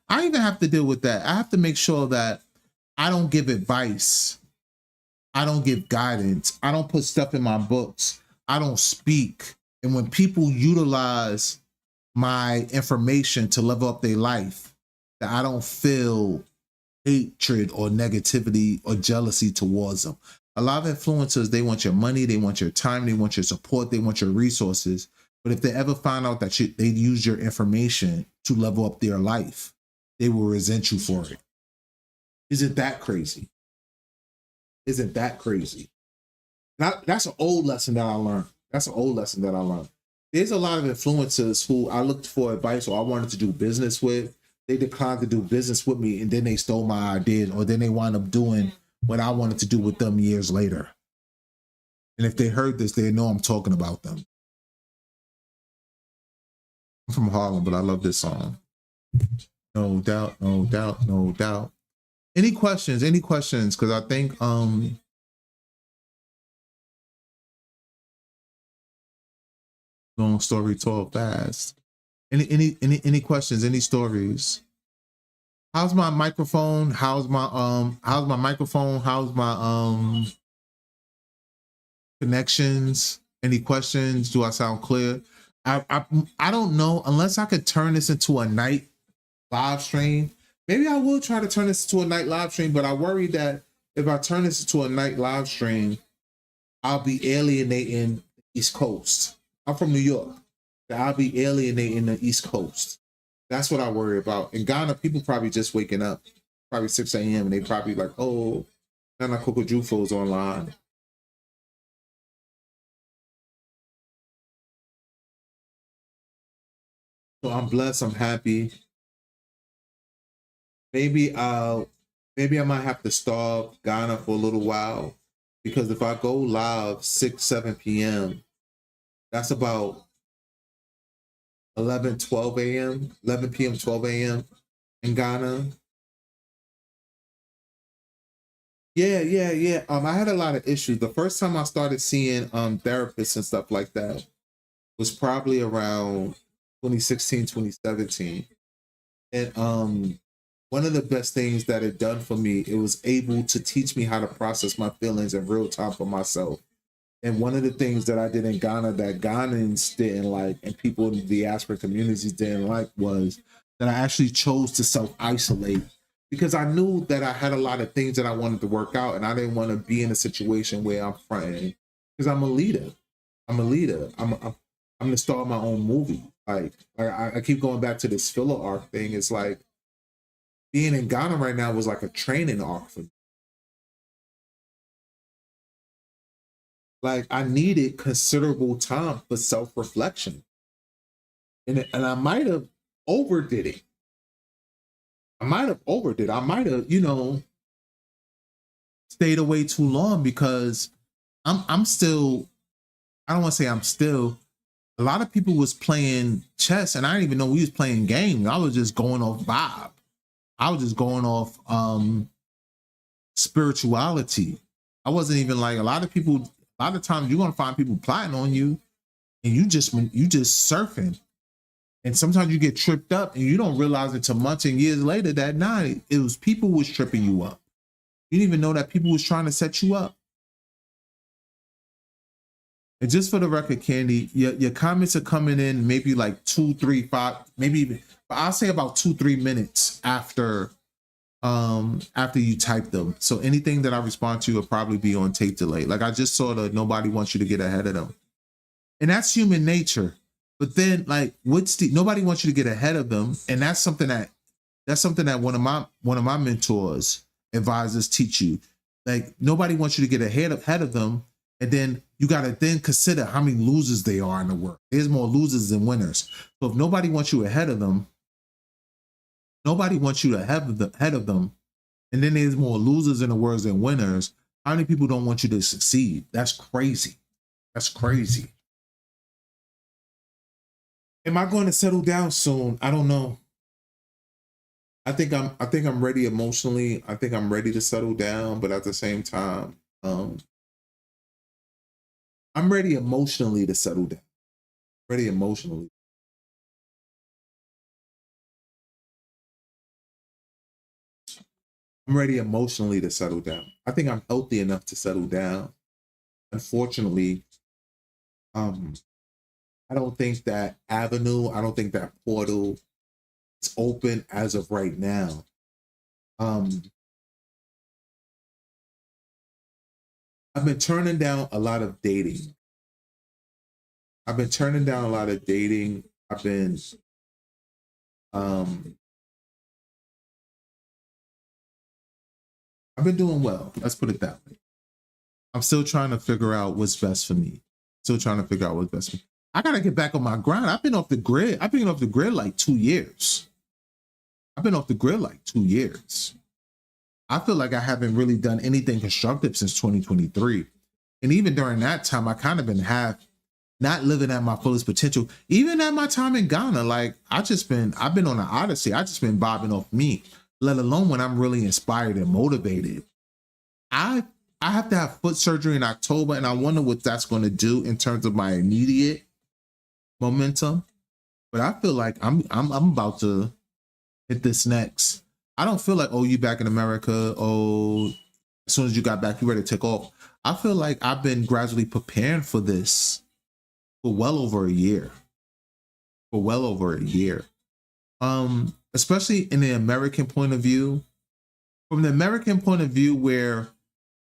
I even have to deal with that. I have to make sure that I don't give advice. I don't give guidance. I don't put stuff in my books. I don't speak. And when people utilize my information to level up their life, that I don't feel hatred or negativity or jealousy towards them. A lot of influencers, they want your money, they want your time, they want your support, they want your resources. But if they ever find out that they use your information to level up their life, they will resent you for it. Isn't that crazy? Isn't that crazy? That's an old lesson that I learned. There's a lot of influencers who I looked for advice or I wanted to do business with. They declined to do business with me, and then they stole my ideas, or then they wound up doing what I wanted to do with them years later. And if they heard this, they know I'm talking about them. I'm from Harlem, but I love this song. No doubt, no doubt, no doubt. Any questions? Because I think long story told fast. Any questions? Any stories? How's my microphone? How's my microphone? How's my connections? Any questions? Do I sound clear? I don't know, unless I could turn this into a night live stream. Maybe I will try to turn this into a night live stream, but I worry that if I turn this into a night live stream, I'll be alienating the East Coast. I'm from New York. I'll be alienating the East Coast. That's what I worry about. In Ghana, people probably just waking up, probably 6 a.m. and they probably like, oh, Nana Coco Jufo's online. So I'm blessed, I'm happy. Maybe I might have to starve Ghana for a little while, because if I go live 6, 7 p.m., that's about 11 p.m., 12 a.m. in Ghana. Yeah. I had a lot of issues. The first time I started seeing therapists and stuff like that was probably around 2016, 2017. And one of the best things that it done for me, it was able to teach me how to process my feelings in real time for myself. And one of the things that I did in Ghana that Ghanaians didn't like and people in the diaspora communities didn't like was that I actually chose to self-isolate because I knew that I had a lot of things that I wanted to work out and I didn't want to be in a situation where I'm fronting because I'm a leader. I'm a leader. I'm the star of my own movie. Like I keep going back to this filler arc thing. It's like being in Ghana right now was like a training arc for me. Like I needed considerable time for self-reflection. And I might have overdid it. I might have, stayed away too long because I'm still, I don't want to say I'm still, a lot of people was playing chess and I didn't even know we was playing games. I was just going off vibe. I was just going off spirituality. I wasn't even like a lot of times you're gonna find people plotting on you and you just surfing. And sometimes you get tripped up and you don't realize until months and years later that night it was people was tripping you up. You didn't even know that people was trying to set you up. And just for the record, Candy, your comments are coming in maybe like 2, 3, 5, maybe even, but I'll say about 2, 3 minutes after you type them. So anything that I respond to will probably be on tape delay. Like I just saw the nobody wants you to get ahead of them. And that's human nature. But then like nobody wants you to get ahead of them. And that's something that one of my mentors, advisors teach you. Like nobody wants you to get ahead of them. And then you got to then consider how many losers they are in the world. There's more losers than winners. So if nobody wants you ahead of them, nobody wants you ahead of them, and then there's more losers in the world than winners, how many people don't want you to succeed? That's crazy. That's crazy. Am I going to settle down soon? I don't know. I think I'm ready emotionally. I think I'm ready to settle down, but at the same time, I'm ready emotionally to settle down. Ready emotionally. I'm ready emotionally to settle down. I think I'm healthy enough to settle down. Unfortunately, I don't think that avenue, I don't think that portal is open as of right now. I've been turning down a lot of dating. I've been doing well. Let's put it that way. I'm still trying to figure out what's best for me. I gotta get back on my grind. I've been off the grid like 2 years. I feel like I haven't really done anything constructive since 2023. And even during that time, I kind of been not living at my fullest potential. Even at my time in Ghana, like I've been on an odyssey. I just been bobbing off me, let alone when I'm really inspired and motivated. I have to have foot surgery in October, and I wonder what that's going to do in terms of my immediate momentum. But I feel like I'm about to hit this next. I don't feel like, oh, you back in America. Oh, as soon as you got back, you ready to take off. I feel like I've been gradually preparing for this for well over a year. Especially in the American point of view. From the American point of view, where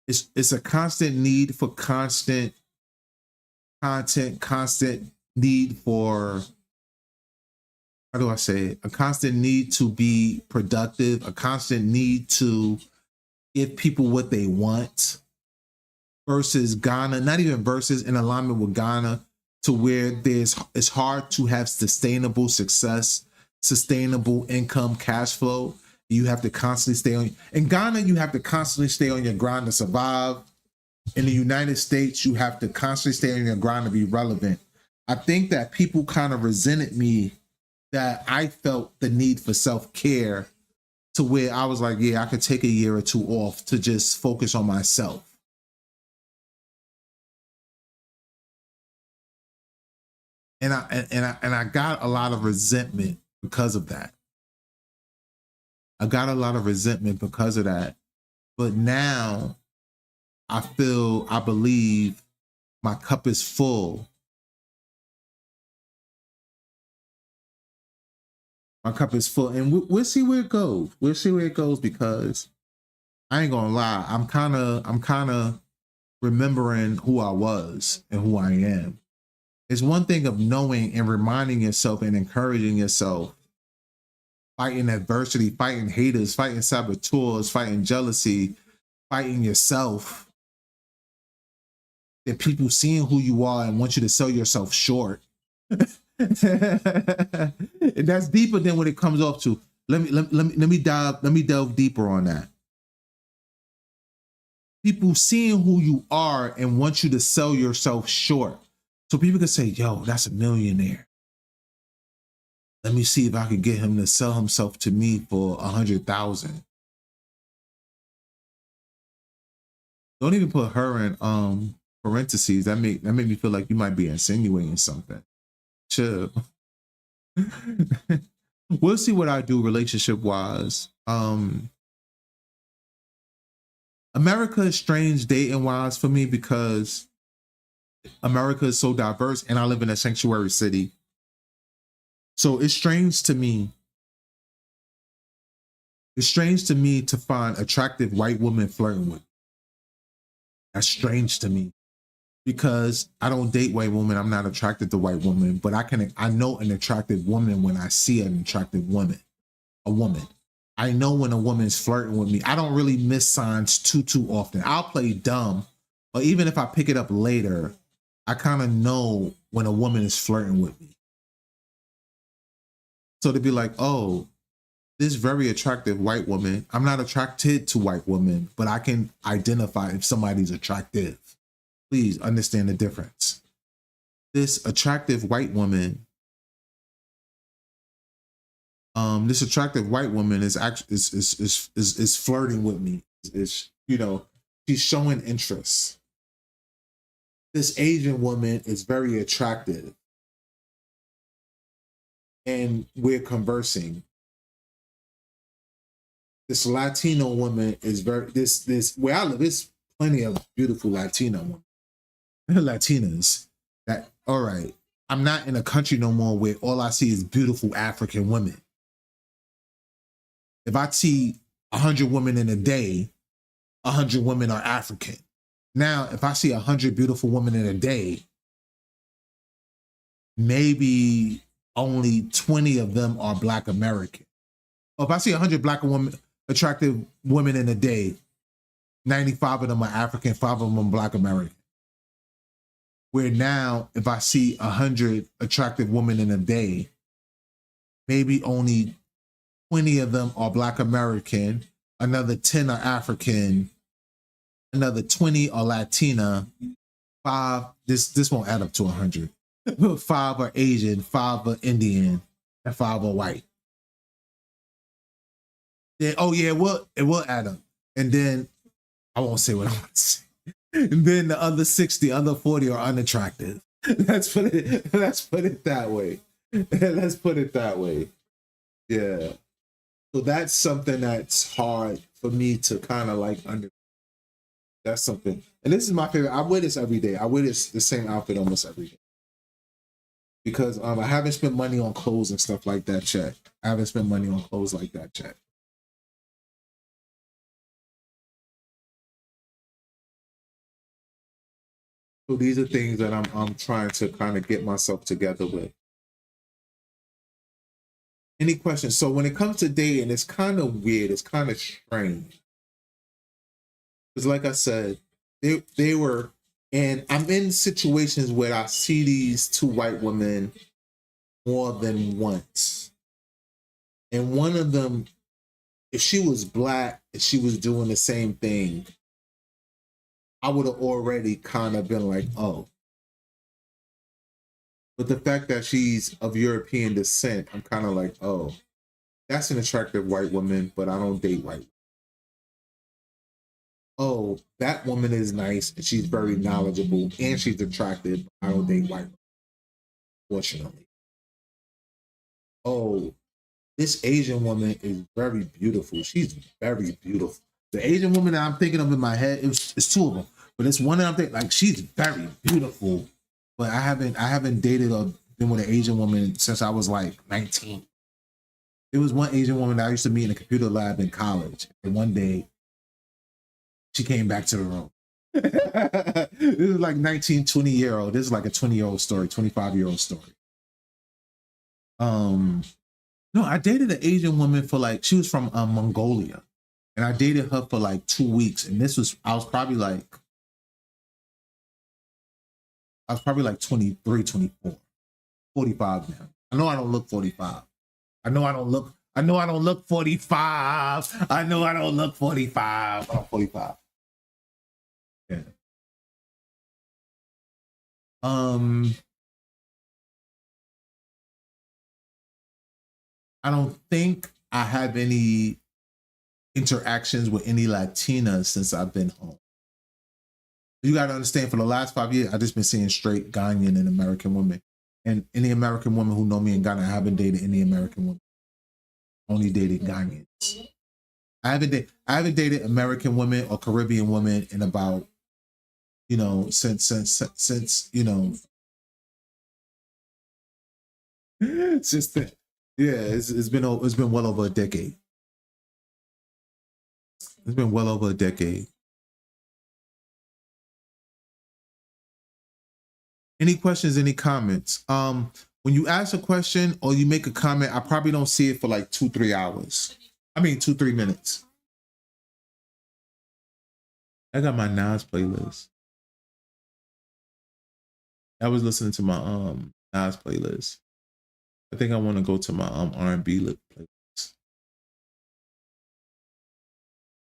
it's a constant need for constant content, constant need for, how do I say it? A constant need to be productive, a constant need to give people what they want, versus Ghana, not even versus, in alignment with Ghana, to where it's hard to have sustainable success, sustainable income, cash flow. You have to constantly stay on. In Ghana, you have to constantly stay on your grind to survive. In the United States, you have to constantly stay on your grind to be relevant. I think that people kind of resented me that I felt the need for self-care, to where I was like, yeah, I could take a year or two off to just focus on myself. I got a lot of resentment because of that. I got a lot of resentment because of that. But now I believe my cup is full. My cup is full, and we'll see where it goes. We'll see where it goes, because I ain't gonna lie. I'm kind of remembering who I was and who I am. It's one thing of knowing and reminding yourself and encouraging yourself, fighting adversity, fighting haters, fighting saboteurs, fighting jealousy, fighting yourself. That people seeing who you are and want you to sell yourself short. And that's deeper than what it comes off to. Let me delve deeper on that. People seeing who you are and want you to sell yourself short. So people can say, yo, that's a millionaire. Let me see if I can get him to sell himself to me for 100,000. Don't even put her in parentheses. That made me feel like you might be insinuating something. Chill. We'll see what I do relationship wise. America is strange dating wise for me, because America is so diverse and I live in a sanctuary city. So it's strange to me. It's strange to me to find attractive white women flirting with me. That's strange to me, because I don't date white women. I'm not attracted to white women, but I know an attractive woman when I see an attractive woman, a woman. I know when a woman's flirting with me. I don't really miss signs too often. I'll play dumb, but even if I pick it up later, I kind of know when a woman is flirting with me. So to be like, oh, this very attractive white woman, I'm not attracted to white women, but I can identify if somebody's attractive. Please understand the difference. This attractive white woman, is actually is flirting with me. She's showing interest. This Asian woman is very attractive, and we're conversing. This Latino woman is this where I live. There's plenty of beautiful Latino women. Latinas that, all right, I'm not in a country no more where all I see is beautiful African women. If I see 100 women in a day, 100 women are African. Now, if I see 100 beautiful women in a day, maybe only 20 of them are Black American. Or if I see 100 attractive women in a day, 95 of them are African, 5 of them are Black American. Where now, if I see 100 attractive women in a day, maybe only 20 of them are Black American, another 10 are African, another 20 are Latina, 5, this won't add up to 100. 5 are Asian, 5 are Indian, and 5 are white. Then, oh yeah, it will add up. And then, I won't say what I want to say. And then the other 60, other 40 are unattractive. Let's put it that way. Let's put it that way. Yeah. So that's something that's hard for me to kind of like understand. That's something. And this is my favorite. I wear this every day. I wear the same outfit almost every day. Because I haven't spent money on clothes and stuff like that yet. I haven't spent money on clothes like that yet. So these are things that I'm trying to kind of get myself together with. Any questions? So when it comes to dating, it's kind of weird. It's kind of strange. Because like I said, they were, and I'm in situations where I see these two white women more than once. And one of them, if she was Black and she was doing the same thing, I would have already kind of been like, oh. But the fact that she's of European descent, I'm kind of like, oh, that's an attractive white woman, but I don't date white women. Oh, that woman is nice and she's very knowledgeable and she's attractive, but I don't date white women. fortunately. Oh, this Asian woman is very beautiful. She's very beautiful. The Asian woman that I'm thinking of in my head, it's two of them, but it's one that I'm thinking like she's very beautiful. But I haven't dated or been with an Asian woman since I was like 19. There was one Asian woman that I used to meet in a computer lab in college, and one day she came back to the room. This is like 19, 20-year-old. This is like a 20-year-old story, 25-year-old story. No, I dated an Asian woman for like, she was from Mongolia. And I dated her for like 2 weeks. And I was probably like 23, 24, 45 now. I know I don't look 45. I know I don't look 45. I know I don't look 45. I'm 45. Yeah. I don't think I have any interactions with any Latinas since I've been home. You got to understand, for the last 5 years, I've just been seeing straight Ghanaian and American women. And any American women who know me in Ghana, I haven't dated any American women. Only dated Ghanaians. I haven't dated American women or Caribbean women in about, since since then. Yeah, it's been well over a decade. It's been well over a decade. Any questions, any comments? When you ask a question or you make a comment, I probably don't see it for like 2-3 hours. 2-3 minutes. I got my Nas playlist. I was listening to my Nas playlist. I think I want to go to my R&B playlist.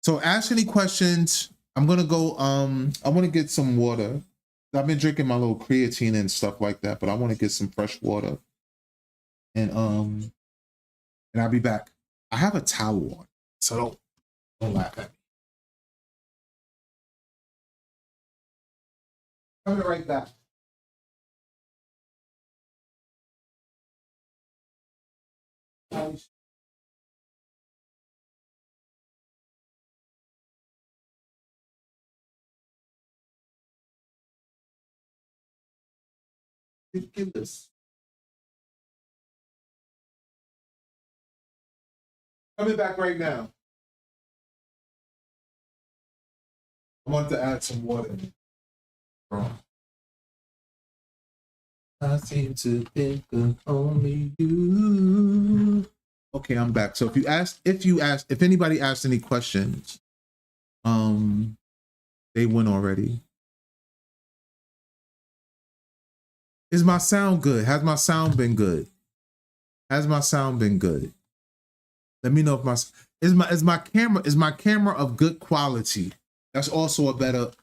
So ask any questions. I'm gonna go. I want to get some water. I've been drinking my little creatine and stuff like that, but I want to get some fresh water. And I'll be back. I have a towel on, so don't laugh at me. Coming right back. Ridiculous. Coming back right now. I want to add some water in. I seem to think of only you. Okay, I'm back. So if anybody asked any questions, they went already. Is my sound good? Has my sound been good? Has my sound been good? Let me know if is my camera of good quality? That's also a better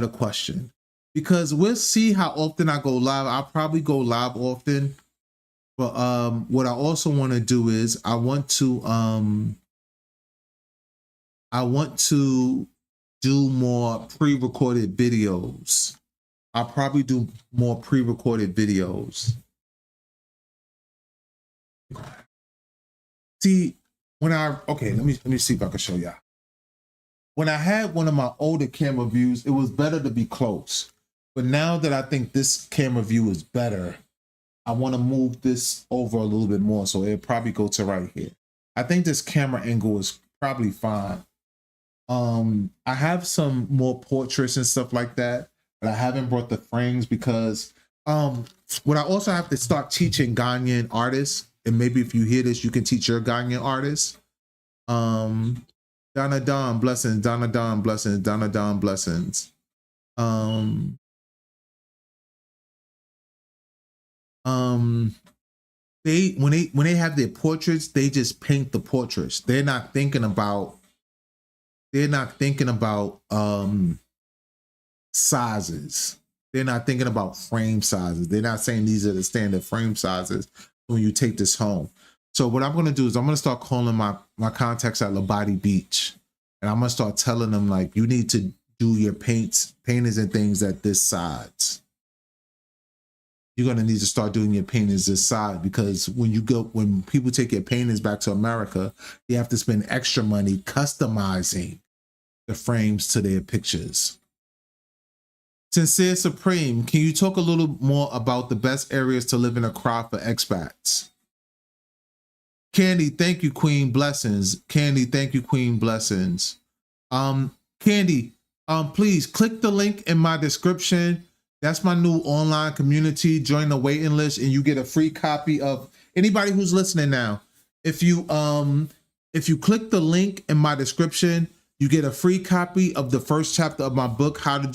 question. Because we'll see how often I go live. I'll probably go live often. But what I also want to do is I want to do more pre-recorded videos. I'll probably do more pre-recorded videos. See, let me see if I can show y'all. When I had one of my older camera views, it was better to be close. But now that I think this camera view is better, I want to move this over a little bit more, so it'll probably go to right here. I think this camera angle is probably fine. I have some more portraits and stuff like that, but I haven't brought the frames because what I also have to start teaching Ghanaian artists, and maybe if you hear this, you can teach your Ghanaian artists. Donna Don blessings, Donna Don blessings, Donna Don blessings. When they have their portraits, they just paint the portraits. They're not thinking about sizes. They're not thinking about frame sizes. They're not saying these are the standard frame sizes when you take this home. So what I'm gonna do is I'm gonna start calling my contacts at Labadi Beach, and I'm gonna start telling them, like, you need to do your painters and things at this size. you're gonna need to start doing your paintings this side, because when people take your paintings back to America, you have to spend extra money customizing the frames to their pictures. Sincere Supreme, can you talk a little more about the best areas to live in Accra for expats? Candy, thank you, Queen Blessings. Candy, thank you, Queen Blessings. Candy, please click the link in my description. That's my new online community. Join the waiting list and you get a free copy of, anybody who's listening now. If you click the link in my description, you get a free copy of the first chapter of my book, How to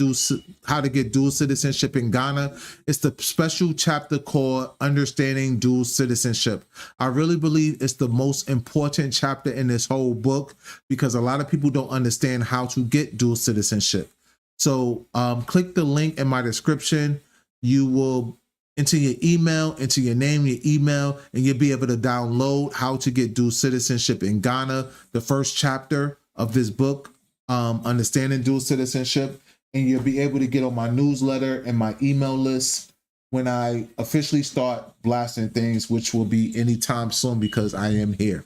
Get Dual Citizenship in Ghana. It's the special chapter called Understanding Dual Citizenship. I really believe it's the most important chapter in this whole book, because a lot of people don't understand how to get dual citizenship. So click the link in my description. You will enter your email, enter your name, your email, and you'll be able to download How to Get Dual Citizenship in Ghana, the first chapter of this book, Understanding Dual Citizenship, and you'll be able to get on my newsletter and my email list when I officially start blasting things, which will be anytime soon because I am here.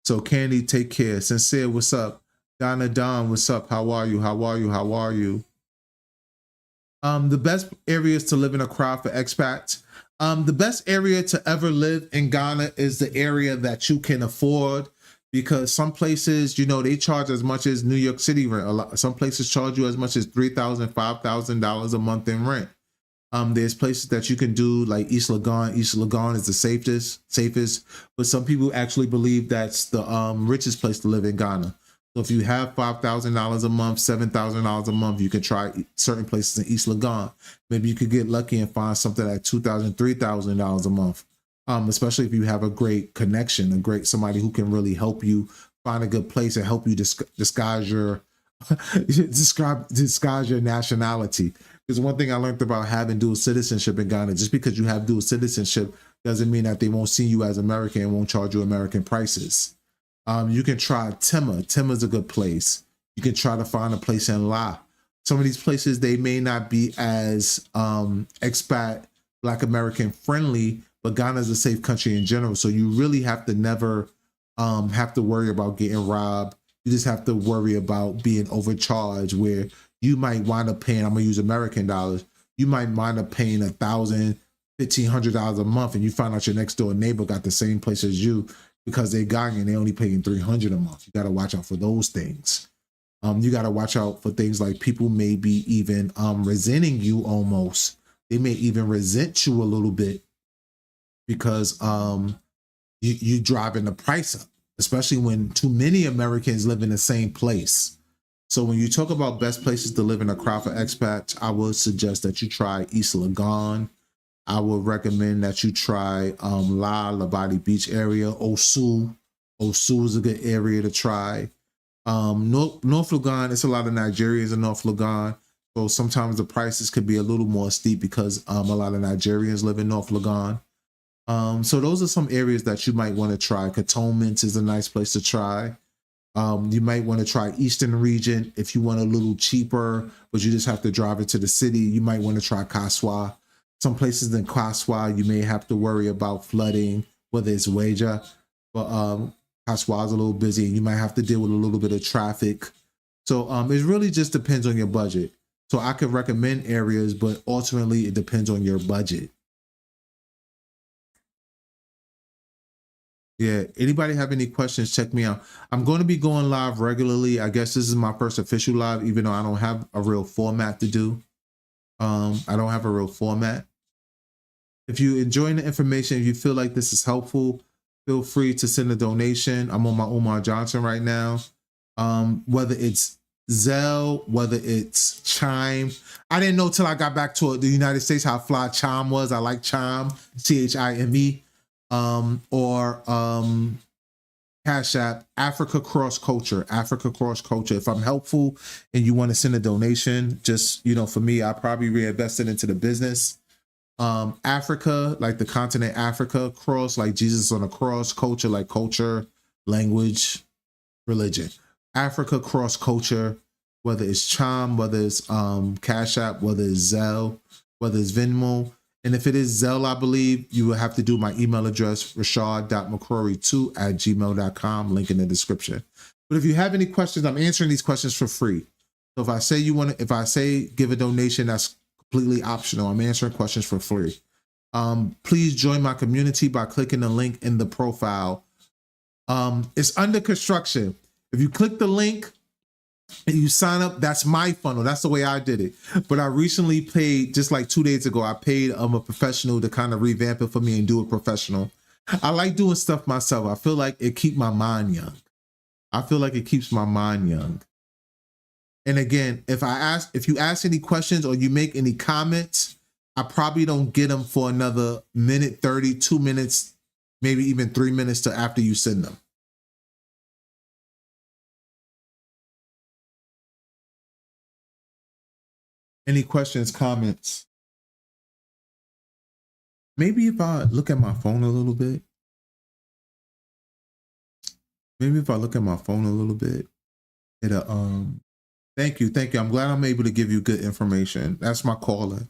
So Candy, take care. Sincere, what's up? Donna Don, what's up? How are you? How are you? How are you? The best areas to live in Accra for expats. The best area to ever live in Ghana is the area that you can afford, because some places, you know, they charge as much as New York City rent. Some places charge you as much as $3,000, $5,000 a month in rent. There's places that you can do like East Legon. East Legon is the safest, but some people actually believe that's the richest place to live in Ghana. So if you have $5,000 a month, $7,000 a month, you can try certain places in East Legon. Maybe you could get lucky and find something like $2,000, $3,000 a month. Especially if you have a great connection, somebody who can really help you find a good place and help you disguise your nationality. Because one thing I learned about having dual citizenship in Ghana, just because you have dual citizenship doesn't mean that they won't see you as American and won't charge you American prices. You can try Tema. Tema's a good place. You can try to find a place in La. Some of these places, they may not be as expat, Black American friendly, but Ghana is a safe country in general. So you really have to never have to worry about getting robbed. You just have to worry about being overcharged, where you might wind up paying, I'm gonna use American dollars, you might wind up paying $1,000, $1,500 a month, and you find out your next door neighbor got the same place as you because they're Ghanaian, they only paying $300 a month. You gotta watch out for those things. You gotta watch out for things like people may be even resenting you almost. They may even resent you a little bit because you driving the price up, especially when too many Americans live in the same place. So when you talk about best places to live in Accra for expats, I would suggest that you try East Legon. I would recommend that you try Labadi Beach area. Osu is a good area to try. North Legon, it's a lot of Nigerians in North Legon. So sometimes the prices could be a little more steep because a lot of Nigerians live in North Legon. So those are some areas that you might want to try. Cantonments is a nice place to try. You might want to try Eastern region if you want a little cheaper, but you just have to drive into the city. You might want to try Kaswa. Some places in Kaswa, you may have to worry about flooding, whether it's Weja, but Kaswa is a little busy and you might have to deal with a little bit of traffic. So it really just depends on your budget. So I could recommend areas, but ultimately it depends on your budget. Yeah, anybody have any questions, check me out. I'm going to be going live regularly. I guess this is my first official live, even though I don't have a real format to do. I don't have a real format. If you enjoying the information, if you feel like this is helpful, feel free to send a donation. I'm on my Omar Johnson right now. Whether it's Zelle, whether it's Chime. I didn't know till I got back to the United States how fly Chime was. I like Chime, CHIME. Or Cash App, Africa Cross Culture. If I'm helpful and you want to send a donation, just, you know, for me, I probably reinvest it into the business. Africa, like the continent Africa, cross, like Jesus on a cross, culture, like culture, language, religion. Africa Cross Culture, whether it's Chime, whether it's Cash App, whether it's Zelle, whether it's Venmo. And if it is Zelle, I believe, you will have to do my email address, rashad.mccrorey2@gmail.com, link in the description. But if you have any questions, I'm answering these questions for free. So if I say give a donation, that's completely optional. I'm answering questions for free. Please join my community by clicking the link in the profile. It's under construction. If you click the link and you sign up, that's my funnel. That's the way I did it. But I recently paid, just like 2 days ago, I paid a professional to kind of revamp it for me and do it professional. I like doing stuff myself. I feel like it keeps my mind young. And again, if you ask any questions or you make any comments, I probably don't get them for another minute 30, 2 minutes, maybe even 3 minutes to after you send them. Any questions, comments? Maybe if I look at my phone a little bit. It'll, thank you. I'm glad I'm able to give you good information. That's my caller.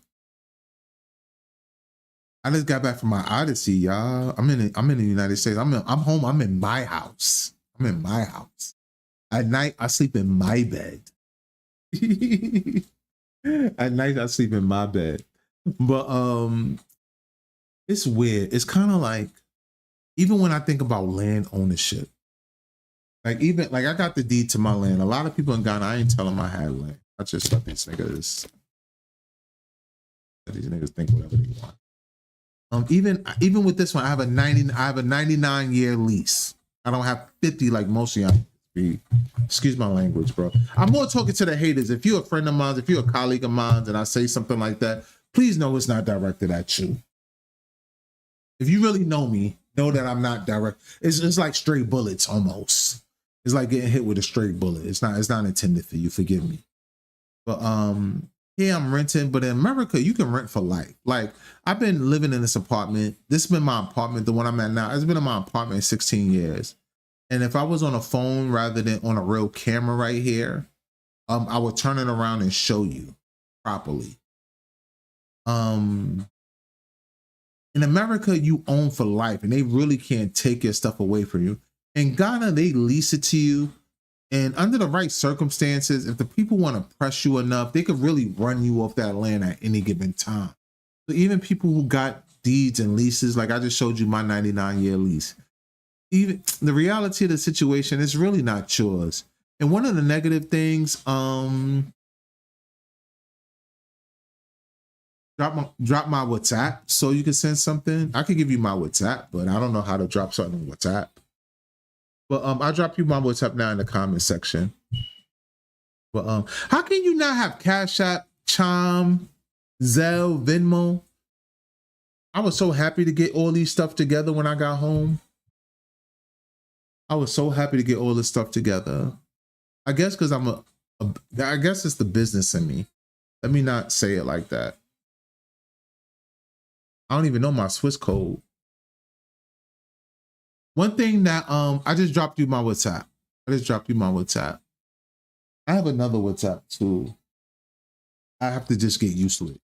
I just got back from my odyssey, y'all. I'm in the United States. I'm home. I'm in my house. At night, I sleep in my bed. At night, I sleep in my bed. But it's weird. It's kind of like, even when I think about land ownership, I got the deed to my land. A lot of people in Ghana, I ain't tell them I had land. I just let these niggas think whatever they want. Even with this one, I have a 99-year lease. I don't have 50 like most of y'all. Excuse my language, bro. I'm more talking to the haters. If you're a friend of mine, if you're a colleague of mine, and I say something like that, please know it's not directed at you. If you really know me, know that I'm not direct. It's like stray bullets almost. It's like getting hit with a straight bullet. It's not intended for you. Forgive me. But yeah, I'm renting. But in America, you can rent for life. Like, I've been living in this apartment. This has been my apartment, the one I'm at now. It's been in my apartment 16 years. And if I was on a phone rather than on a real camera right here, I would turn it around and show you properly. In America, you own for life, and they really can't take your stuff away from you. In Ghana, they lease it to you. And under the right circumstances, if the people want to press you enough, they could really run you off that land at any given time. So even people who got deeds and leases, like I just showed you my 99-year lease, even the reality of the situation is really not yours. And one of the negative things, drop my WhatsApp so you can send something. I could give you my WhatsApp, but I don't know how to drop something on WhatsApp. But I'll drop you my WhatsApp now in the comment section. But how can you not have Cash App, Chime, Zelle, Venmo? I was so happy to get all these stuff together when I got home. I was so happy to get all this stuff together. I guess because I guess it's the business in me. Let me not say it like that. I don't even know my Swiss code. One thing that I just dropped you my WhatsApp. I have another WhatsApp too. I have to just get used to it.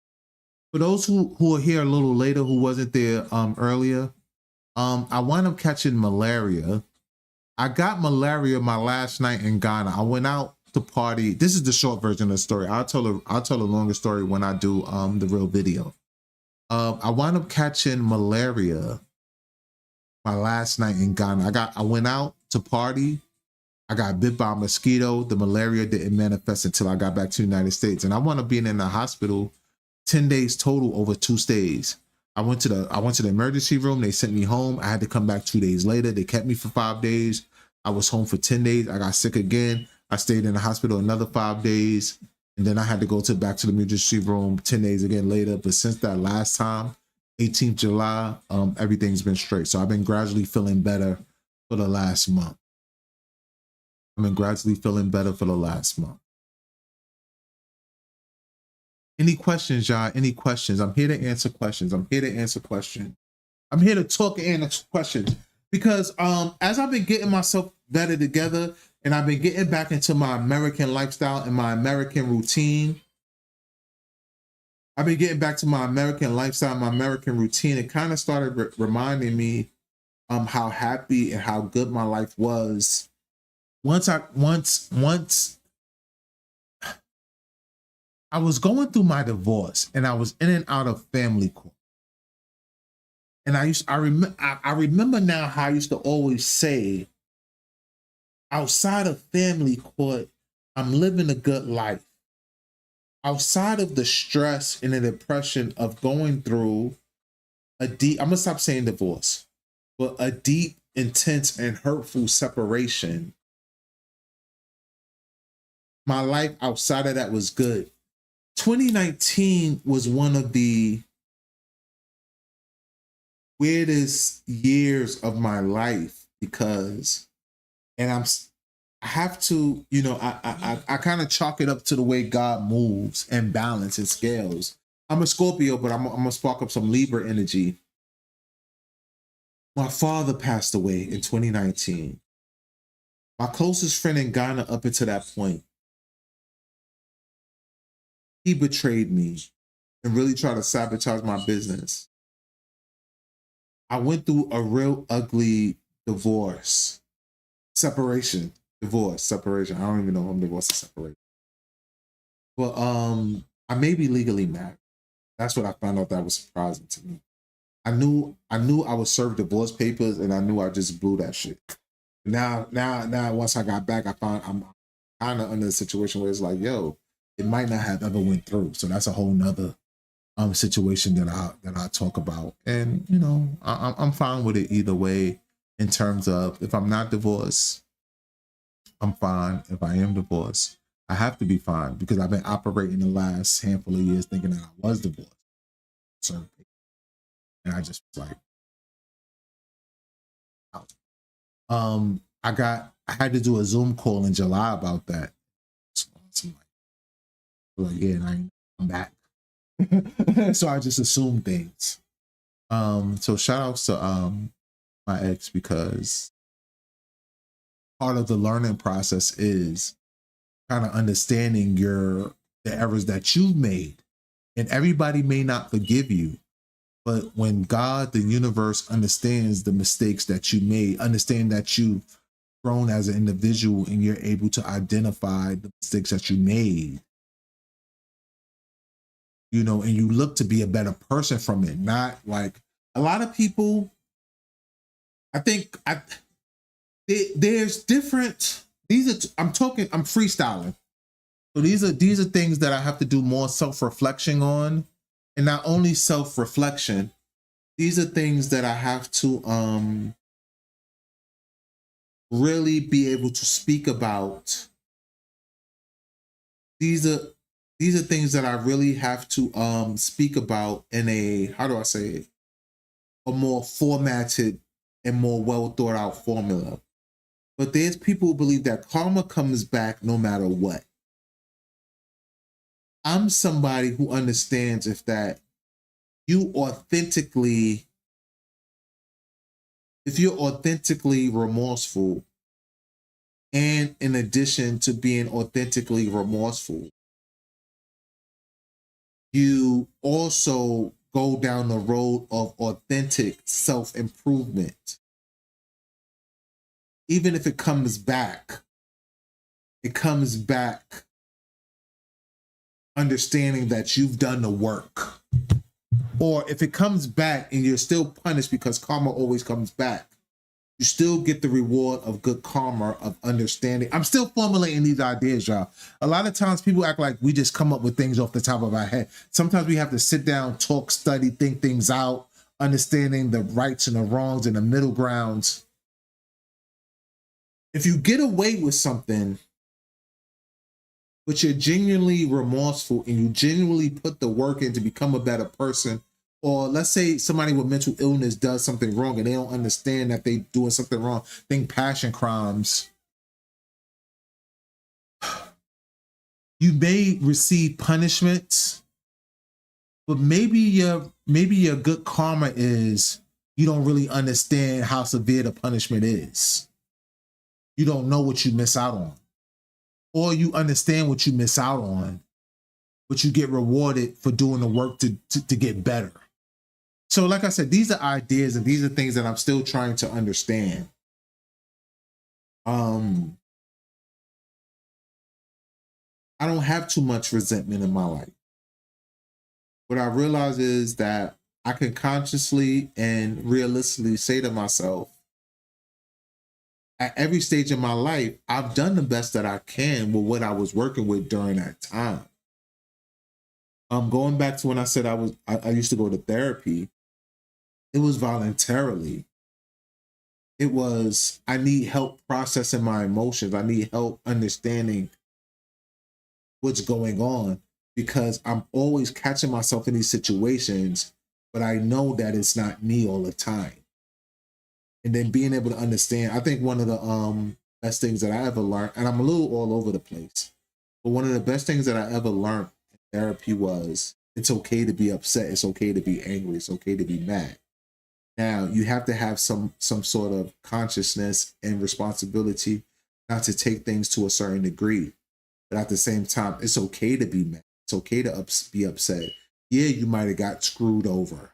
For those who are here a little later, who wasn't there earlier, I wound up catching malaria. I got malaria my last night in Ghana. I went out to party. This is the short version of the story. I'll tell a longer story when I do the real video. I wound up catching malaria my last night in Ghana. I went out to party. I got bit by a mosquito. The malaria didn't manifest until I got back to the United States. And I wound up being in the hospital 10 days total over 2 stays. I went to the emergency room. They sent me home. I had to come back 2 days later. They kept me for 5 days. I was home for 10 days. I got sick again. I stayed in the hospital another 5 days. And then I had to go back to the emergency room 10 days again later. But since that last time, 18th July, everything's been straight. So I've been gradually feeling better for the last month. Any questions, y'all? Any questions? I'm here to answer questions. I'm here to talk and answer questions. Because as I've been getting myself better together and I've been getting back into my American lifestyle and my American routine, I've been getting back to my American lifestyle, my American routine. It kind of started reminding me how happy and how good my life was once I was going through my divorce and I was in and out of family court. And I remember now how I used to always say, outside of family court, I'm living a good life. Outside of the stress and the depression of going through I'm gonna stop saying divorce, but a deep, intense, and hurtful separation, my life outside of that was good. 2019 was one of the weirdest years of my life because, and I have to, I kind of chalk it up to the way God moves and balance and scales. I'm a Scorpio, but I'm gonna spark up some Libra energy. My father passed away in 2019. My closest friend in Ghana up until that point, he betrayed me and really tried to sabotage my business. I went through a real ugly divorce, separation. I don't even know if I'm divorced or separated. But I may be legally married. That's what I found out that was surprising to me. I knew I was served divorce papers and I knew I just blew that shit. Now once I got back, I found I'm kind of under a situation where it's like, yo, it might not have ever went through. So that's a whole nother situation that I talk about. And I'm fine with it either way in terms of if I'm not divorced, I'm fine. If I am divorced, I have to be fine because I've been operating the last handful of years thinking that I was divorced. So, and I just was like, I had to do a Zoom call in July about that. So I'm like, yeah, and I'm back. So I just assumed things. So shout outs to my ex, because part of the learning process is kind of understanding the errors that you've made. And everybody may not forgive you, but when God, the universe, understands the mistakes that you made, understand that you've grown as an individual and you're able to identify the mistakes that you made, and you look to be a better person from it. Not like a lot of people, there's different, I'm freestyling. So these are things that I have to do more self-reflection on. And not only self-reflection, these are things that I have to really be able to speak about. These are things that I really have to speak about in a, how do I say it, a more formatted and more well thought out formula. But there's people who believe that karma comes back no matter what. I'm somebody who understands if you're authentically remorseful, and in addition to being authentically remorseful, you also go down the road of authentic self-improvement. Even if it comes back understanding that you've done the work. Or if it comes back and you're still punished because karma always comes back, you still get the reward of good karma, of understanding. I'm still formulating these ideas, y'all. A lot of times people act like we just come up with things off the top of our head. Sometimes we have to sit down, talk, study, think things out, understanding the rights and the wrongs and the middle grounds. If you get away with something, but you're genuinely remorseful and you genuinely put the work in to become a better person, or let's say somebody with mental illness does something wrong and they don't understand that they're doing something wrong, think passion crimes, you may receive punishments, but maybe your good karma is you don't really understand how severe the punishment is. You don't know what you miss out on. Or you understand what you miss out on, but you get rewarded for doing the work to get better. So like I said, these are ideas and these are things that I'm still trying to understand. I don't have too much resentment in my life. What I realize is that I can consciously and realistically say to myself, at every stage of my life, I've done the best that I can with what I was working with during that time. Going back to when I said I used to go to therapy, it was voluntarily. It was, I need help processing my emotions. I need help understanding what's going on, because I'm always catching myself in these situations, but I know that it's not me all the time. And then being able to understand, I think one of the best things that I ever learned, and I'm a little all over the place, but one of the best things that I ever learned in therapy was it's okay to be upset. It's okay to be angry. It's okay to be mad. Now, you have to have some sort of consciousness and responsibility not to take things to a certain degree. But at the same time, it's okay to be mad. It's okay to be upset. Yeah, you might have got screwed over.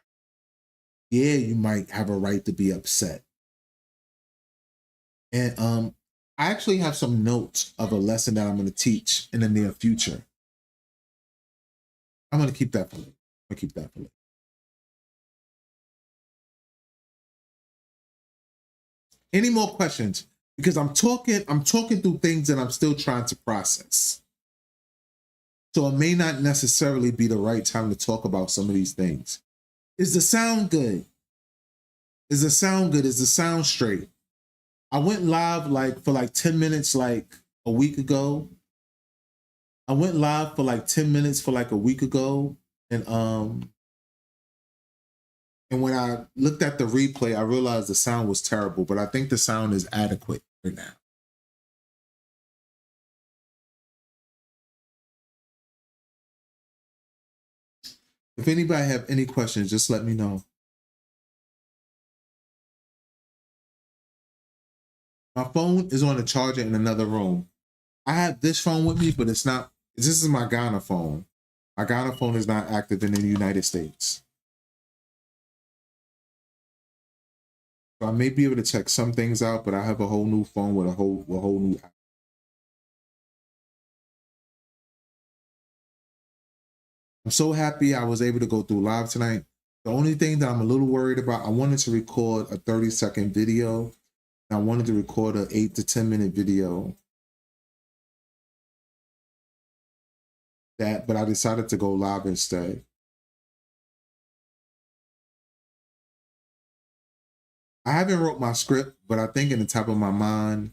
Yeah, you might have a right to be upset. And I actually have some notes of a lesson that I'm going to teach in the near future. I'm going to keep that for later. Any more questions? Because I'm talking through things that I'm still trying to process. So it may not necessarily be the right time to talk about some of these things. Is the sound good? Is the sound good? Is the sound straight? I went live for 10 minutes a week ago. I went live for 10 minutes a week ago. And when I looked at the replay, I realized the sound was terrible, but I think the sound is adequate for now. If anybody have any questions, just let me know. My phone is on the charger in another room. I have this phone with me, but it's not. This is my Ghana phone. My Ghana phone is not active in the United States. So I may be able to check some things out, but I have a whole new phone with a whole new app. I'm so happy I was able to go through live tonight. The only thing that I'm a little worried about, I wanted to record a 30-second video. And I wanted to record an 8 to 10 minute video. But I decided to go live instead. I haven't wrote my script, but I think in the top of my mind.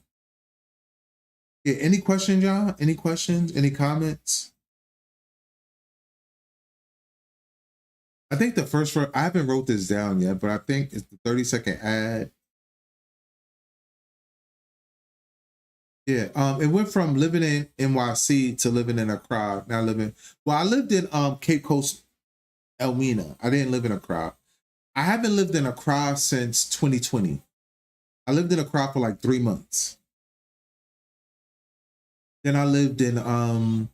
Yeah, any questions, y'all? Any questions? Any comments? I think the first, I haven't wrote this down yet, but I think it's the 30-second ad. Yeah, it went from living in NYC to living in Accra. Now I lived in Cape Coast, Elmina. I didn't live in Accra. I haven't lived in Accra since 2020. I lived in Accra for 3 months. Then I lived in Abri.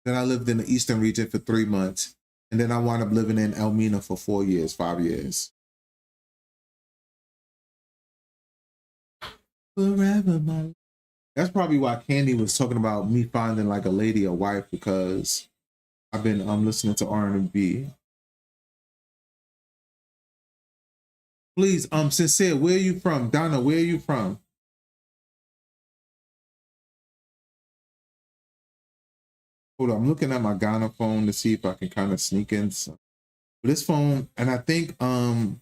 Then I lived in the Eastern region for 3 months. And then I wound up living in Elmina for 5 years. Forever, my. That's probably why Candy was talking about me finding a lady, a wife, because I've been listening to R&B. Please, Sincere, where are you from? Donna, where are you from? Hold on, I'm looking at my Ghana phone to see if I can kind of sneak in some. This phone, and I think when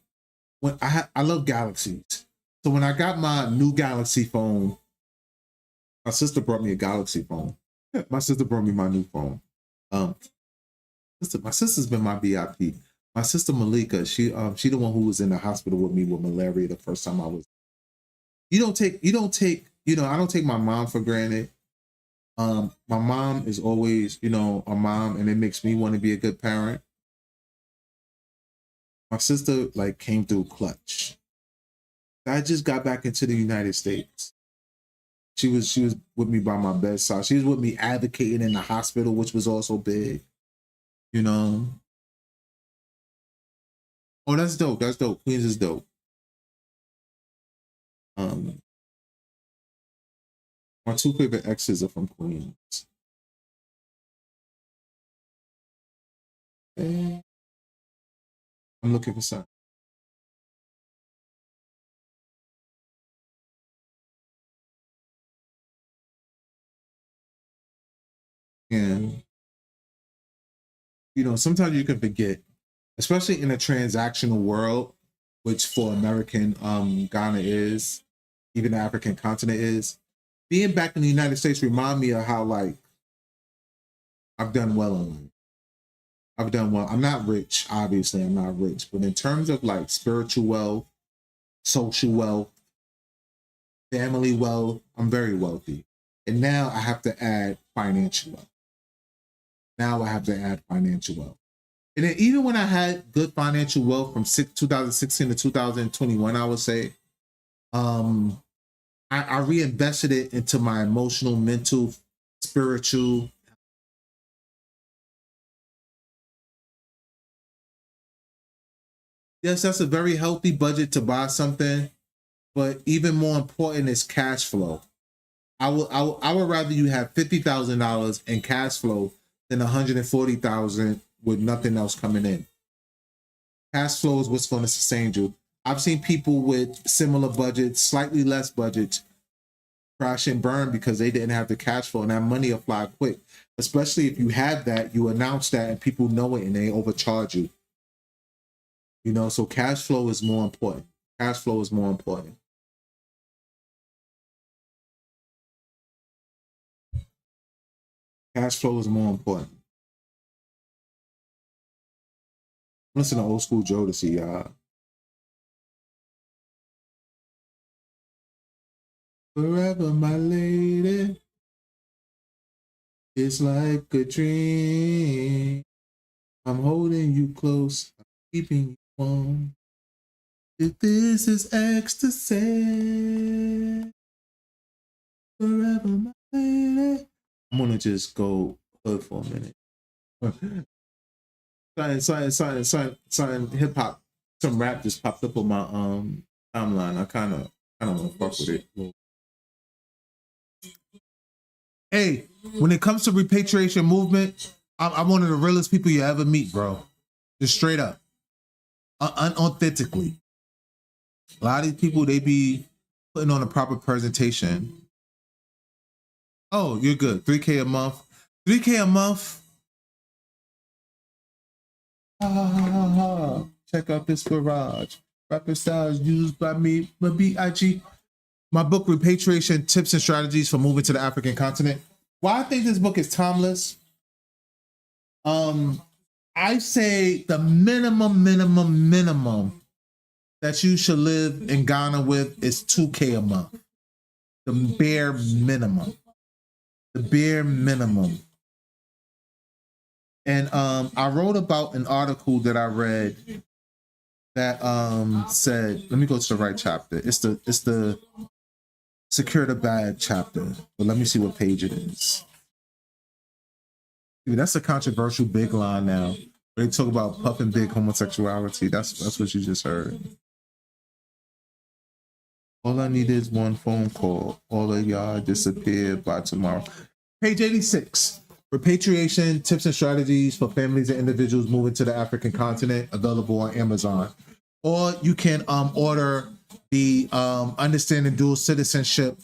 I love Galaxies. So when I got my new Galaxy phone, my sister brought me a Galaxy phone. My sister brought me my new phone. My sister's been my VIP. My sister Malika, she the one who was in the hospital with me with malaria the first time I was. I don't take my mom for granted. My mom is always, a mom, and it makes me want to be a good parent. My sister came through clutch. I just got back into the United States. She was with me by my bedside. She was with me advocating in the hospital, which was also big. You know. Oh, that's dope. That's dope. Queens is dope. My two favorite exes are from Queens. Okay. I'm looking for something. And you know, sometimes you can forget, especially in a transactional world, which for American Ghana is, even the African continent is. Being back in the United States remind me of how like I've done well in life. I've done well. I'm not rich, obviously. I'm not rich, but in terms of like spiritual wealth, social wealth, family wealth, I'm very wealthy. And now I have to add financial wealth. Now I have to add financial wealth. And then even when I had good financial wealth from 2016 to 2021, I would say, I reinvested it into my emotional, mental, spiritual. Yes, that's a very healthy budget to buy something, but even more important is cash flow. I would rather you have $50,000 in cash flow than 140,000 with nothing else coming in. Cash flow is what's going to sustain you. I've seen people with similar budgets, slightly less budgets, crash and burn because they didn't have the cash flow, and that money will fly quick. Especially if you have that, you announce that and people know it and they overcharge you. You know, so cash flow is more important. Cash flow is more important. Cash flow is more important. Listen to old school Joe to see y'all. Forever, my lady. It's like a dream. I'm holding you close. I'm keeping you warm. If this is ecstasy. Forever, my lady. I'm gonna just go hood for a minute. Something hip hop, some rap just popped up on my timeline. I kind of want to fuck with it. Hey, when it comes to repatriation movement, I'm one of the realest people you ever meet, bro. Just straight up, unauthentically. A lot of these people, they be putting on a proper presentation. Oh, you're good. 3K a month. 3K a month. Check out this garage. Rapper styles used by me, my B.I.G. My book, Repatriation Tips and Strategies for Moving to the African Continent. Why I think this book is timeless. I say the minimum that you should live in Ghana with is 2K a month. The bare minimum. The bare minimum. And I wrote about an article that I read that said, let me go to the right chapter. It's the Secure the Bag chapter. But let me see what page it is. Dude, that's a controversial big line now. They talk about puffing big homosexuality. That's what you just heard. All I need is one phone call. All of y'all disappear by tomorrow. Page 86. Repatriation Tips and Strategies for Families and Individuals Moving to the African Continent, available on Amazon. Or you can order the Understanding Dual Citizenship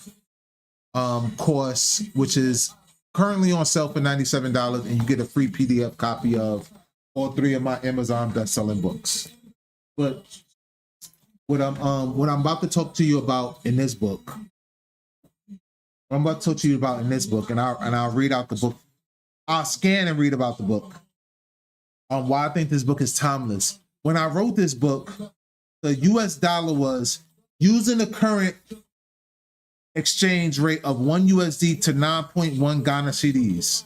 course, which is currently on sale for $97, and you get a free PDF copy of all three of my Amazon best-selling books. But what I'm about to talk to you about in this book, and I'll read out the book. I'll scan and read about the book. Why I think this book is timeless. When I wrote this book, the US dollar was, using the current exchange rate of 1 USD to 9.1 Ghana cedis.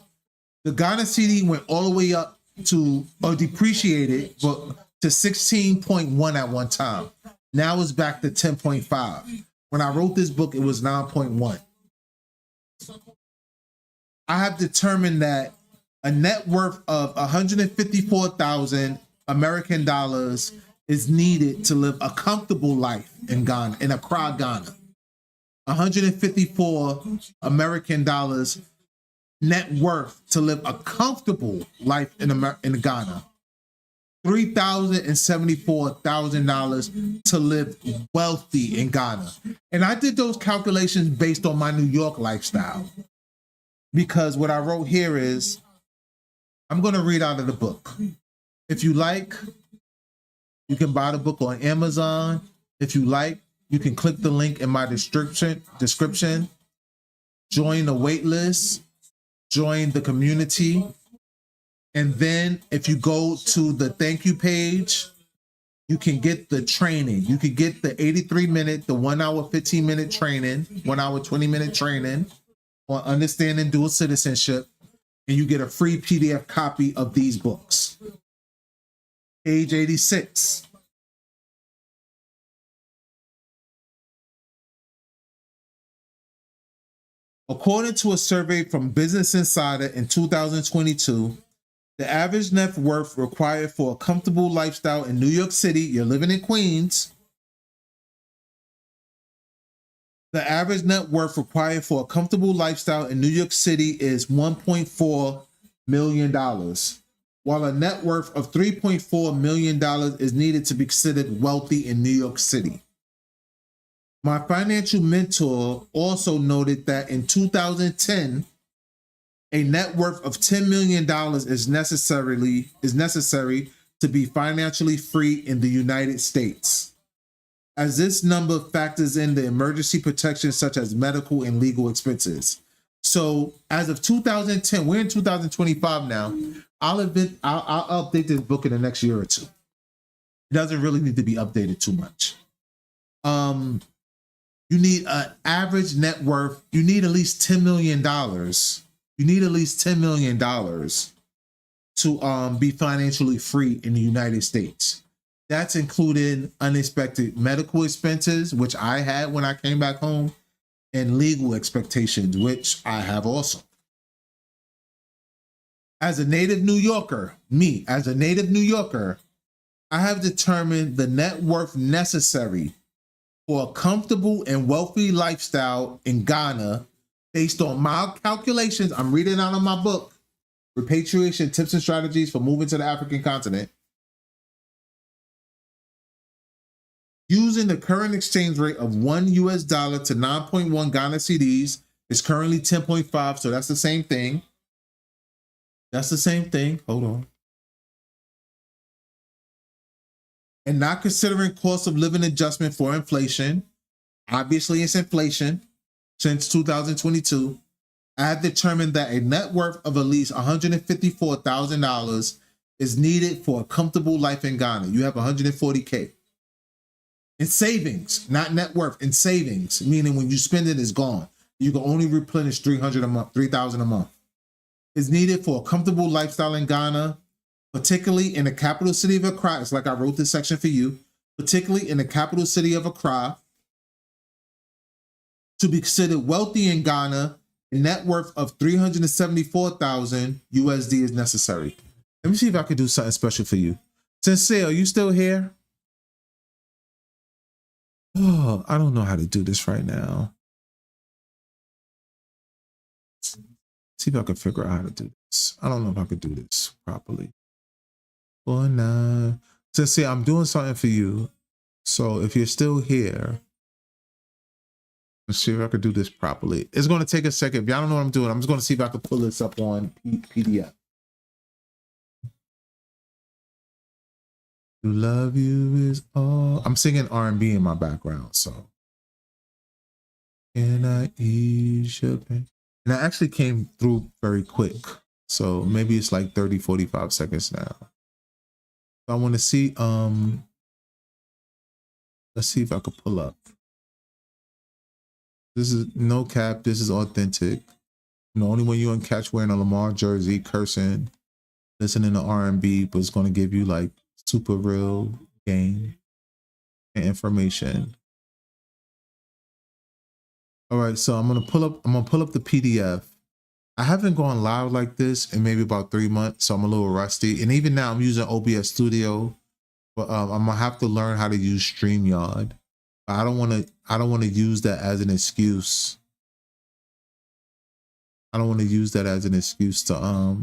The Ghana cedi went all the way up to, or depreciated, but to 16.1 at one time. Now it's back to 10.5. When I wrote this book, it was 9.1. I have determined that a net worth of 154,000 American dollars is needed to live a comfortable life in Ghana, in Accra, Ghana. 154 American dollars net worth to live a comfortable life in Ghana. $374,000 to live wealthy in Ghana. And I did those calculations based on my New York lifestyle. Because what I wrote here is, I'm going to read out of the book. If you like, you can buy the book on Amazon. If you like, you can click the link in my description, join the waitlist, join the community. And then if you go to the thank you page, you can get the training. You can get the 83-minute, the 1 hour, 15-minute training, 1 hour, 20-minute training on understanding dual citizenship. And you get a free PDF copy of these books. Page 86. According to a survey from Business Insider in 2022, the average net worth required for a comfortable lifestyle in New York City, you're living in Queens, the average net worth required for a comfortable lifestyle in New York City is $1.4 million, while a net worth of $3.4 million is needed to be considered wealthy in New York City. My financial mentor also noted that in 2010, a net worth of $10 million is necessary to be financially free in the United States, as this number factors in the emergency protections such as medical and legal expenses. So as of 2010, we're in 2025 now. I'll update this book in the next year or two. It doesn't really need to be updated too much. You need an average net worth. You need at least $10 million. You need at least $10 million to be financially free in the United States. That's including unexpected medical expenses, which I had when I came back home, and legal expectations, which I have also. As a native New Yorker, I have determined the net worth necessary for a comfortable and wealthy lifestyle in Ghana based on my calculations. I'm reading out of my book, Repatriation Tips and Strategies for Moving to the African Continent. Using the current exchange rate of $1 to 9.1 Ghana cedis is currently 10.5, so that's the same thing. Hold on. And not considering cost of living adjustment for inflation, obviously it's inflation since 2022, I have determined that a net worth of at least $154,000 is needed for a comfortable life in Ghana. You have 140K. In savings, not net worth, in savings, meaning when you spend it, it's gone. You can only replenish $300 a month, $3,000 a month. Is needed for a comfortable lifestyle in Ghana, particularly in the capital city of Accra. It's like I wrote this section for you, particularly in the capital city of Accra. To be considered wealthy in Ghana, a net worth of $374,000 USD is necessary. Let me see if I can do something special for you. Sincere, are you still here? Oh, I don't know how to do this right now. See if I can figure out how to do this. I don't know if I could do this properly. Oh, no. Sincere, I'm doing something for you. So if you're still here, let's see if I could do this properly. It's going to take a second. If y'all don't know what I'm doing, I'm just going to see if I can pull this up on PDF. To love you is all. I'm singing R&B in my background, so. Can I ease your pain? And I actually came through very quick. So maybe it's like 30, 45 seconds now. So I want to see, let's see if I could pull up. This is no cap. This is authentic. The only one you can catch wearing a Lamar jersey, cursing, listening to R&B, but it's going to give you like super real game and information. All right, so I'm gonna pull up the PDF, I haven't gone live like this in maybe about 3 months, so I'm a little rusty. And even now I'm using OBS Studio, but I'm gonna have to learn how to use StreamYard. I don't want to use that as an excuse. I don't want to use that as an excuse to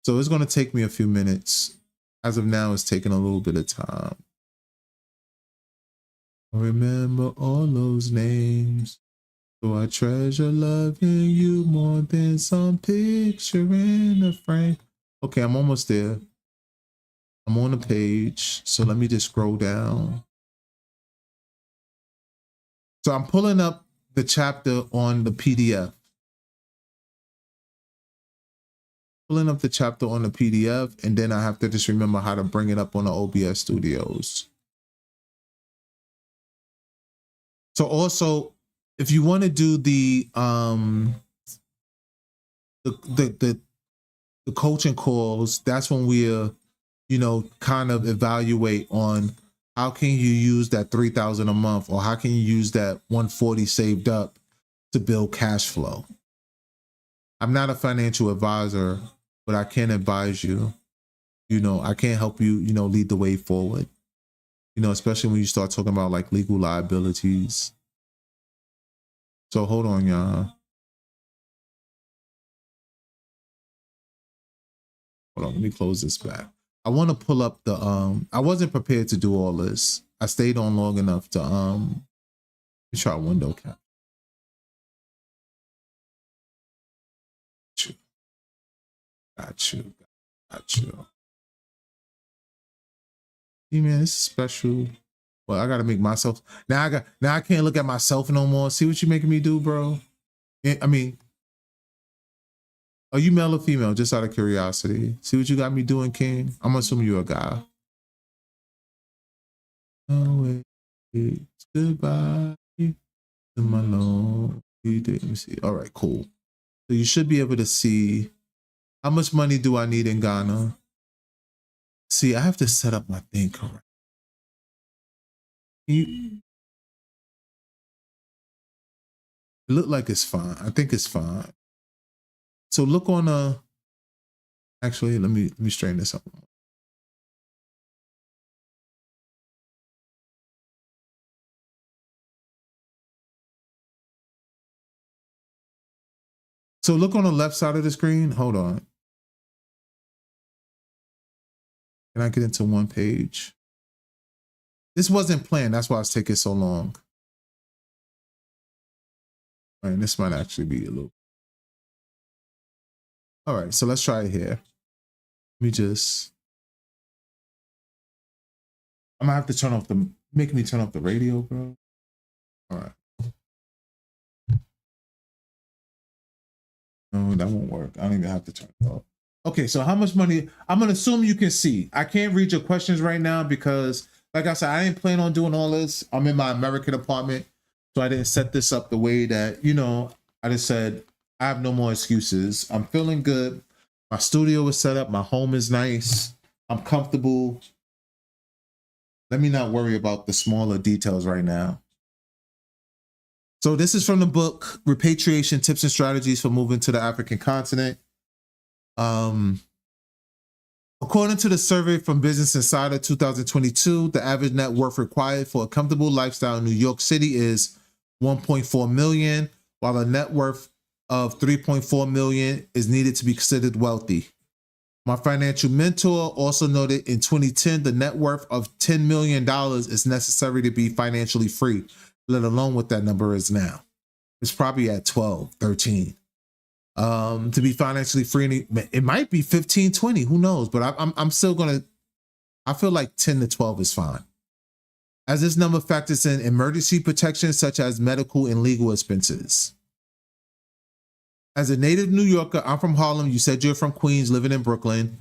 so it's going to take me a few minutes. As of now, it's taking a little bit of time. Remember all those names. So I treasure loving you more than some picture in a frame. Okay, I'm almost there. I'm on the page. So let me just scroll down. So I'm pulling up the chapter on the PDF. Pulling up the chapter on the PDF, and then I have to just remember how to bring it up on the OBS Studios. So also, if you want to do the coaching calls, that's when we're, you know, kind of evaluate on how can you use that $3,000 a month, or how can you use that 140 saved up to build cash flow. I'm not a financial advisor, but I can advise you. You know, I can't help you, you know, lead the way forward. You know, especially when you start talking about like legal liabilities. So hold on, y'all. Hold on, let me close this back. I want to pull up the I wasn't prepared to do all this. I stayed on long enough to let me try window cap. Got you. See, man, this is special. Well, I gotta make myself now. I can't look at myself no more. See what you're making me do, bro? I mean, are you male or female? Just out of curiosity. See what you got me doing, King? I'm assuming you're a guy. Oh, wait, goodbye to my Lord. Let me see. All right, cool. So you should be able to see how much money do I need in Ghana. See, I have to set up my thing correct. It look like it's fine. I think it's fine. So look on actually, let me straighten this up. So look on the left side of the screen. Hold on. Can I get into one page? This wasn't planned. That's why it's taking so long. All right, this might actually be a little. All right, so let's try it here. Let me just. I'm gonna have to turn off the. Make me turn off the radio, bro. All right. No, that won't work. I don't even have to turn it off. Okay, so how much money? I'm gonna assume you can see. I can't read your questions right now because, like I said, I didn't plan on doing all this. I'm in my American apartment, so I didn't set this up the way that, you know, I just said, I have no more excuses. I'm feeling good. My studio is set up. My home is nice. I'm comfortable. Let me not worry about the smaller details right now. So this is from the book, Repatriation Tips and Strategies for Moving to the African Continent. According to the survey from Business Insider 2022, the average net worth required for a comfortable lifestyle in New York City is $1.4 million, while a net worth of $3.4 million is needed to be considered wealthy. My financial mentor also noted in 2010, the net worth of $10 million is necessary to be financially free, let alone what that number is now. It's probably at 12, 13. To be financially free, it might be 15, 20, who knows? But I'm still gonna, I feel like 10 to 12 is fine. As this number factors in emergency protection such as medical and legal expenses. As a native New Yorker, I'm from Harlem. You said you're from Queens, living in Brooklyn.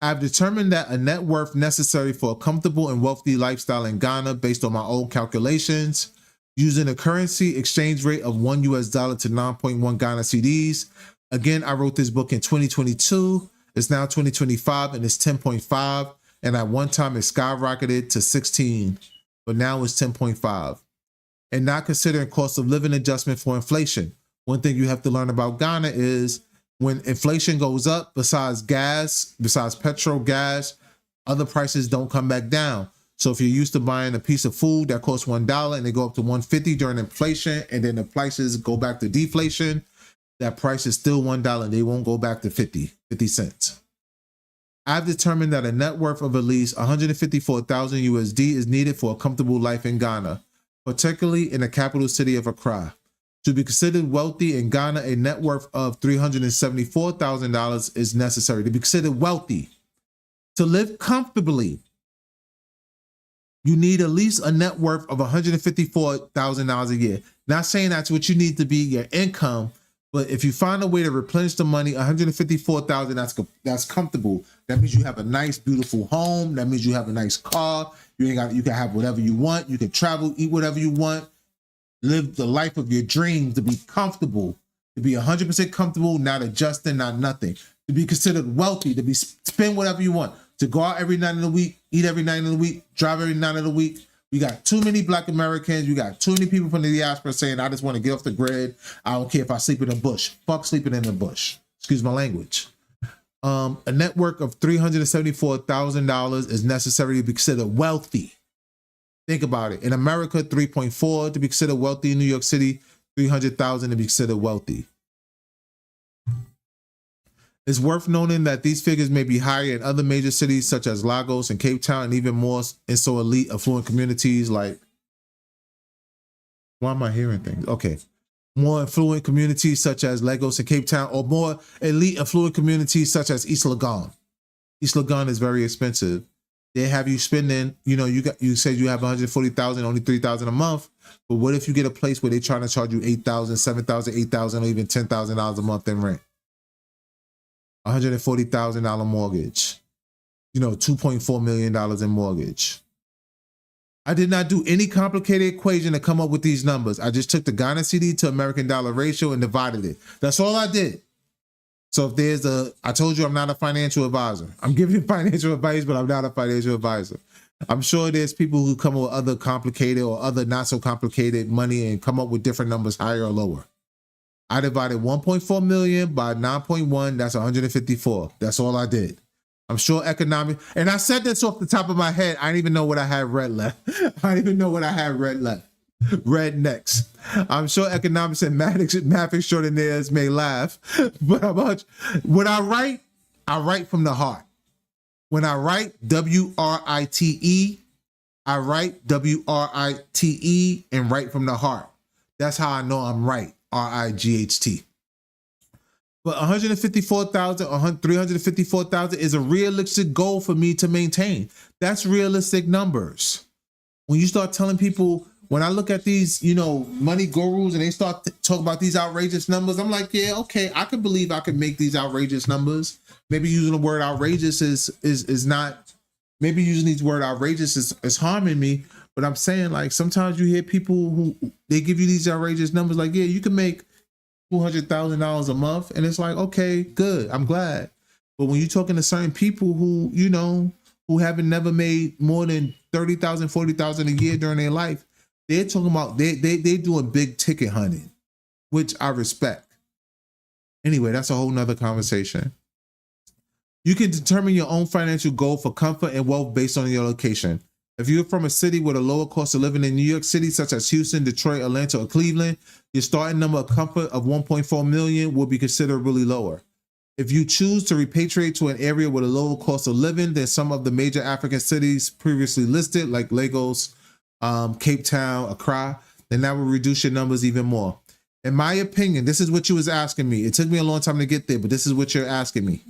I've determined that a net worth necessary for a comfortable and wealthy lifestyle in Ghana based on my own calculations, using a currency exchange rate of $1 to 9.1 Ghana cedis. Again, I wrote this book in 2022. It's now 2025 and it's 10.5. And at one time it skyrocketed to 16, but now it's 10.5. and not considering cost of living adjustment for inflation. One thing you have to learn about Ghana is when inflation goes up, besides petrol, gas, other prices don't come back down. So if you're used to buying a piece of food that costs $1 and they go up to $1.50 during inflation, and then the prices go back to deflation, that price is still $1. They won't go back to 50 cents. I've determined that a net worth of at least 154,000 USD is needed for a comfortable life in Ghana, particularly in the capital city of Accra. To be considered wealthy in Ghana, a net worth of $374,000 is necessary. To be considered wealthy, to live comfortably, you need at least a net worth of $154,000 a year. Not saying that's what you need to be your income, but if you find a way to replenish the money, $154,000, that's comfortable. That means you have a nice, beautiful home. That means you have a nice car. You can have whatever you want. You can travel, eat whatever you want, live the life of your dreams, to be comfortable, to be 100% comfortable, not adjusting, not nothing. To be considered wealthy, to be spend whatever you want, to go out every night of the week, eat every night of the week, drive every night of the week. We got too many Black Americans. You got too many people from the diaspora saying, I just want to get off the grid. I don't care if I sleep in the bush. Fuck sleeping in the bush. Excuse my language. A net worth of $374,000 is necessary to be considered wealthy. Think about it. In America, 3.4 to be considered wealthy. In New York City, 300,000 to be considered wealthy. It's worth noting that these figures may be higher in other major cities such as Lagos and Cape Town, and even more in so elite, affluent communities like, why am I hearing things? Okay. More affluent communities such as Lagos and Cape Town, or more elite, affluent communities such as East Legon. East Legon is very expensive. They have you spending, you said you have 140,000, only 3,000 a month. But what if you get a place where they're trying to charge you 8,000, 7,000, 8,000, or even $10,000 a month in rent? $140,000 mortgage, $2.4 million in mortgage. I did not do any complicated equation to come up with these numbers. I just took the Ghana CD to American dollar ratio and divided it. That's all I did. So if I told you I'm not a financial advisor. I'm giving you financial advice, but I'm not a financial advisor. I'm sure there's people who come up with other complicated or other not so complicated money and come up with different numbers, higher or lower. I divided 1.4 million by 9.1. That's 154. That's all I did. I'm sure economic, and I said this off the top of my head. I didn't even know what I had red left. Red next. I'm sure economics and math extraordinaires may laugh, but when I write from the heart. When I write W-R-I-T-E, I write W-R-I-T-E and write from the heart. That's how I know I'm right. R-I-G-H-T. But 154,000 or 354,000 is a realistic goal for me to maintain. That's realistic numbers. When you start telling people, when I look at these, money gurus and they start talking about these outrageous numbers, I'm like, yeah, okay, I can believe I can make these outrageous numbers. Maybe using the word outrageous is not, maybe using these word outrageous is harming me. But I'm saying, like, sometimes you hear people who they give you these outrageous numbers, like, yeah, you can make $200,000 a month, and it's like, okay, good, I'm glad. But when you're talking to certain people who, who haven't never made more than 30,000, 40,000 a year during their life, they're talking about they doing big ticket hunting, which I respect. Anyway, that's a whole nother conversation. You can determine your own financial goal for comfort and wealth based on your location. If you're from a city with a lower cost of living in New York City, such as Houston, Detroit, Atlanta, or Cleveland, your starting number of comfort of 1.4 million will be considerably lower. If you choose to repatriate to an area with a lower cost of living than some of the major African cities previously listed, like Lagos, Cape Town, Accra, then that will reduce your numbers even more. In my opinion, this is what you was asking me. It took me a long time to get there, but this is what you're asking me.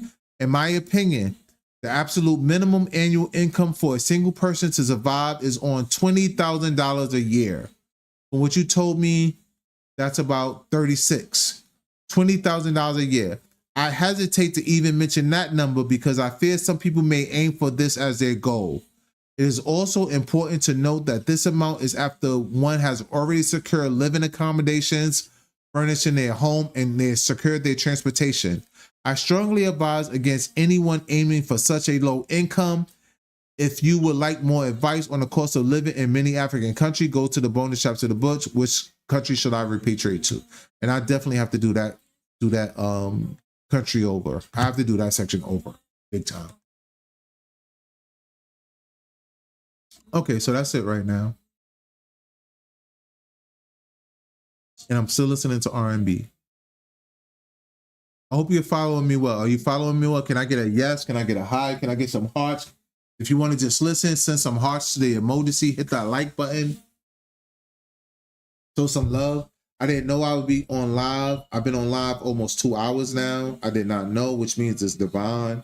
In my opinion, the absolute minimum annual income for a single person to survive is on $20,000 a year. From what you told me, that's about 36. $20,000 a year. I hesitate to even mention that number because I fear some people may aim for this as their goal. It is also important to note that this amount is after one has already secured living accommodations, furnishing their home, and they secured their transportation. I strongly advise against anyone aiming for such a low income. If you would like more advice on the cost of living in many African countries, go to the bonus chapter of the book. Which country should I repatriate to? And I definitely have to do that country over. I have to do that section over big time. Okay, so that's it right now. And I'm still listening to R&B. I hope you're following me well. Are you following me well? Can I get a yes? Can I get a hi? Can I get some hearts? If you want to just listen, send some hearts to the emoji, hit that like button. Show some love. I didn't know I would be on live. I've been on live almost 2 hours now. I did not know, which means it's divine.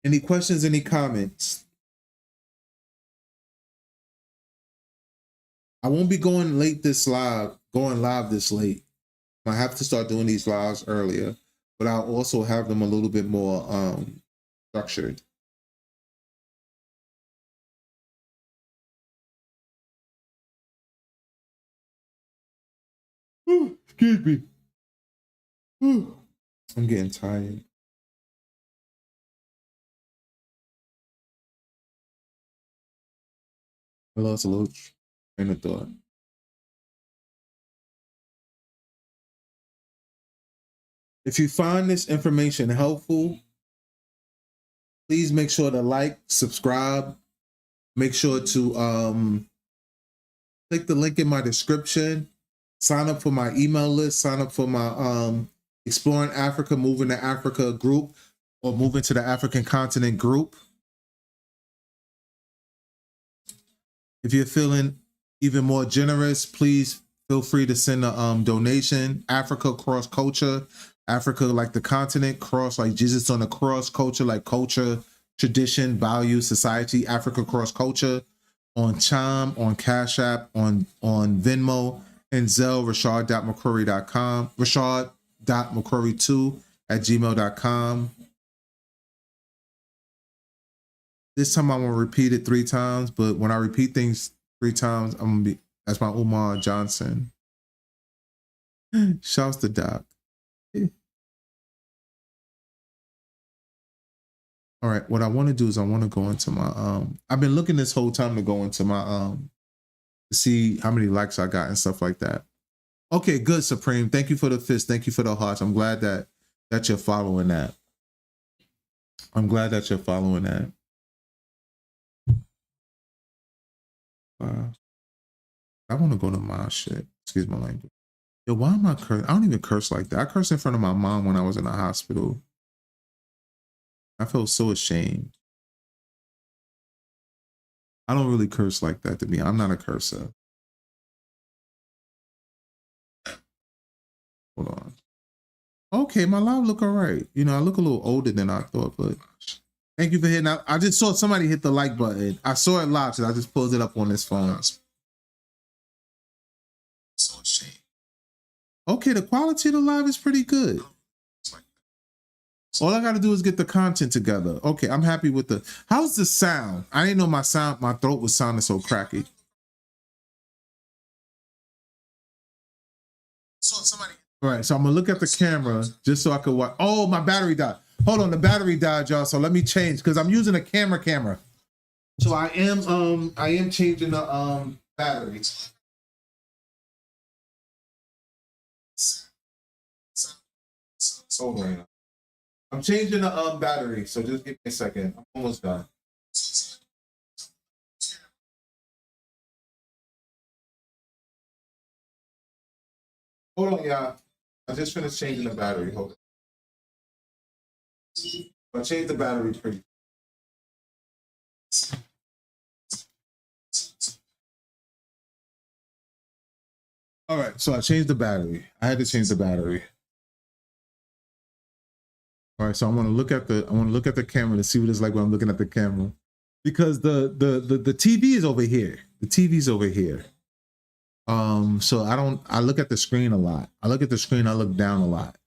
Any questions, any comments? I won't be going live this late. I have to start doing these lives earlier, but I'll also have them a little bit more structured. Excuse me. I'm getting tired. I lost a little train of thought. If you find this information helpful, please make sure to like, subscribe. Make sure to click the link in my description. Sign up for my email list. Sign up for my Exploring Africa, Moving to Africa group, or Moving to the African Continent group. If you're feeling even more generous, please feel free to send a donation. Africa cross culture. Africa like the continent, cross like Jesus on the cross, culture like culture, tradition, value, society. Africa cross culture on Chime, on Cash App, on Venmo, and Zelle, Rashad.McCrorey.com, Rashad.McCrorey2@gmail.com. This time I'm gonna repeat it 3 times, but when I repeat things 3 times, I'm gonna be, that's my Umar Johnson. Shouts to Doc. All right, what I want to do is I want to go into my I've been looking this whole time to go into my to see how many likes I got and stuff like that. Okay, good, Supreme. Thank you for the fist. Thank you for the hearts. I'm glad that you're following that. I'm glad that you're following that. I want to go to my shit. Excuse my language. Yo, why am I cursing? I don't even curse like that. I cursed in front of my mom when I was in the hospital. I felt so ashamed. I don't really curse like that to me. I'm not a cursor. Hold on. Okay, my live look all right. You know, I look a little older than I thought, but thank you for hitting out. I just saw somebody hit the like button. I saw it live, so I just pulled it up on this phone. So ashamed. Okay, the quality of the live is pretty good. All I got to do is get the content together. Okay, I'm happy with the... How's the sound? I didn't know my throat was sounding so cracky. All right, so I'm going to look at the camera just so I can watch. Oh, my battery died. Hold on, the battery died, y'all. So let me change because I'm using a camera. So I am changing the battery. Hold on. I'm changing the battery, so just give me a second. I'm almost done. Hold on, y'all. I just finished changing the battery. Hold on. I changed the battery for you. All right, so I changed the battery. I had to change the battery. All right, so I want to look at the camera to see what it's like when I'm looking at the camera, because the TV is over here. The TV's over here. So I look at the screen a lot. I look at the screen. I look down a lot.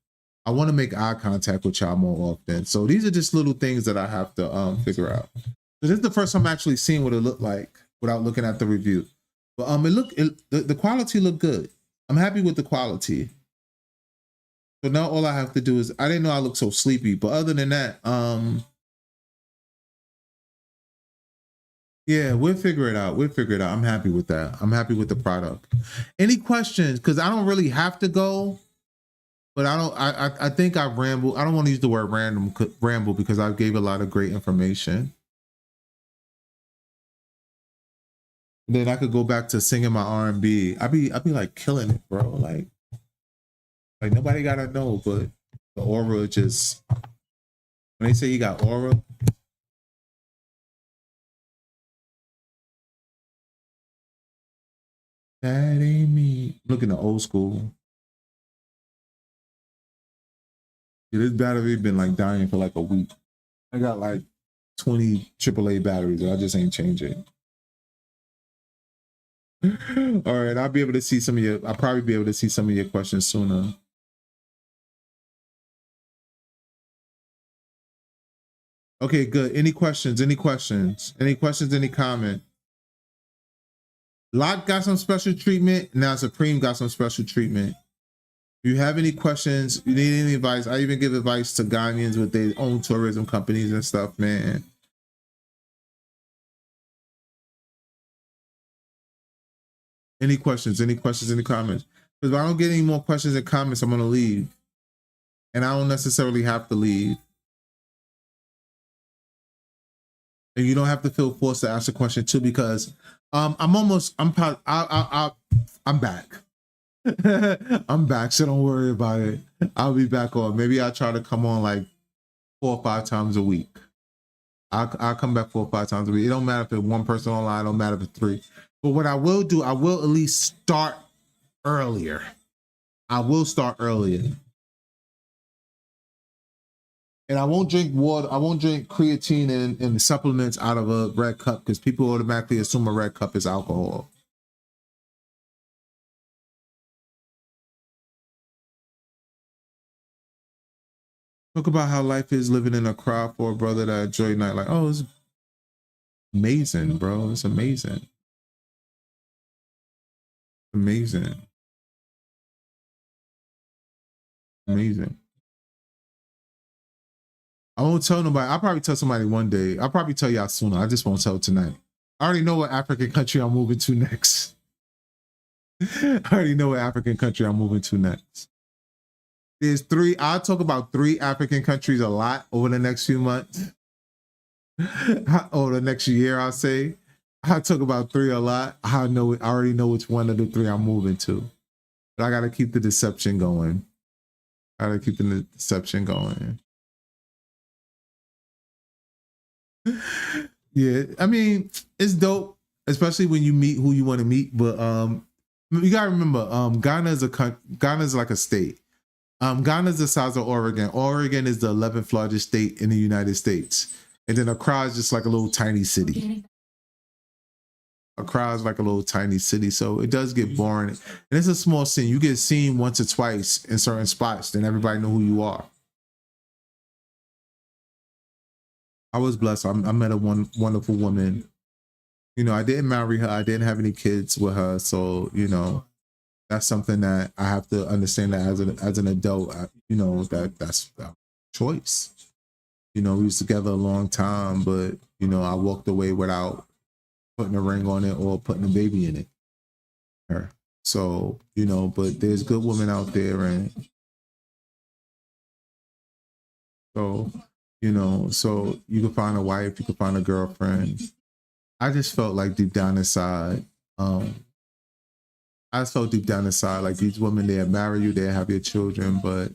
I want to make eye contact with y'all more often. So these are just little things that I have to figure out. So this is the first time I'm actually seeing what it looked like without looking at the review. But the quality looked good. I'm happy with the quality. So now all I have to do is, I didn't know I looked so sleepy, but other than that, yeah, we'll figure it out. We'll figure it out. I'm happy with that. I'm happy with the product. Any questions? Because I don't really have to go, but I think I ramble. I don't want to use the word ramble because I gave a lot of great information. Then I could go back to singing my R&B. I'd be like killing it, bro. Like nobody gotta know, but the aura just, when they say you got aura, that ain't me. Looking at old school. Yeah, this battery been like dying for like a week. I got like 20 AAA batteries and I just ain't changing. All right, I'll be able to see some of your, I'll probably be able to see some of your questions sooner. Okay, good. Any questions? Any questions? Any questions? Any comment? Lot got some special treatment. Now Supreme got some special treatment. If you have any questions, you need any advice, I even give advice to Ghanaians with their own tourism companies and stuff, man. Any questions? Any questions? Any comments? Because if I don't get any more questions and comments, I'm going to leave. And I don't necessarily have to leave. And you don't have to feel forced to ask a question too, because I'm back. I'm back, so don't worry about it. I'll be back on. Maybe I'll try to come on like 4 or 5 times a week. I'll come back 4 or 5 times a week. It don't matter if it's one person online, it don't matter if it's 3. But what I will do, I will at least start earlier. I will start earlier. And I won't drink water. I won't drink creatine and supplements out of a red cup because people automatically assume a red cup is alcohol. Talk about how life is living in a crowd for a brother that enjoy night. Like, oh, it's amazing, bro. It's amazing. Amazing. Amazing. I won't tell nobody. I'll probably tell somebody one day. I'll probably tell y'all sooner. I just won't tell tonight. I already know what African country I'm moving to next. I already know what African country I'm moving to next. There's 3. I'll talk about 3 African countries a lot over the next few months. Or the next year, I'll say. I'll talk about 3 a lot. I already know which one of the 3 I'm moving to. But I got to keep the deception going. Yeah, I mean, it's dope, especially when you meet who you want to meet. But you gotta remember, Ghana's like a state. Ghana's the size of Oregon. Oregon is the 11th largest state in the United States, and then Accra is just like a little tiny city. Accra is like a little tiny city, so it does get boring. And it's a small scene. You get seen once or twice in certain spots, then everybody know who you are. I was blessed. I met a wonderful woman. You know, I didn't marry her. I didn't have any kids with her. So, you know, that's something that I have to understand that as an adult, you know, that's a choice. You know, we was together a long time, but, you know, I walked away without putting a ring on it or putting a baby in it. So, you know, but there's good women out there. And so, you know, so you can find a wife, you can find a girlfriend. I just felt like deep down inside, like these women, they'll marry you, they'll have your children, but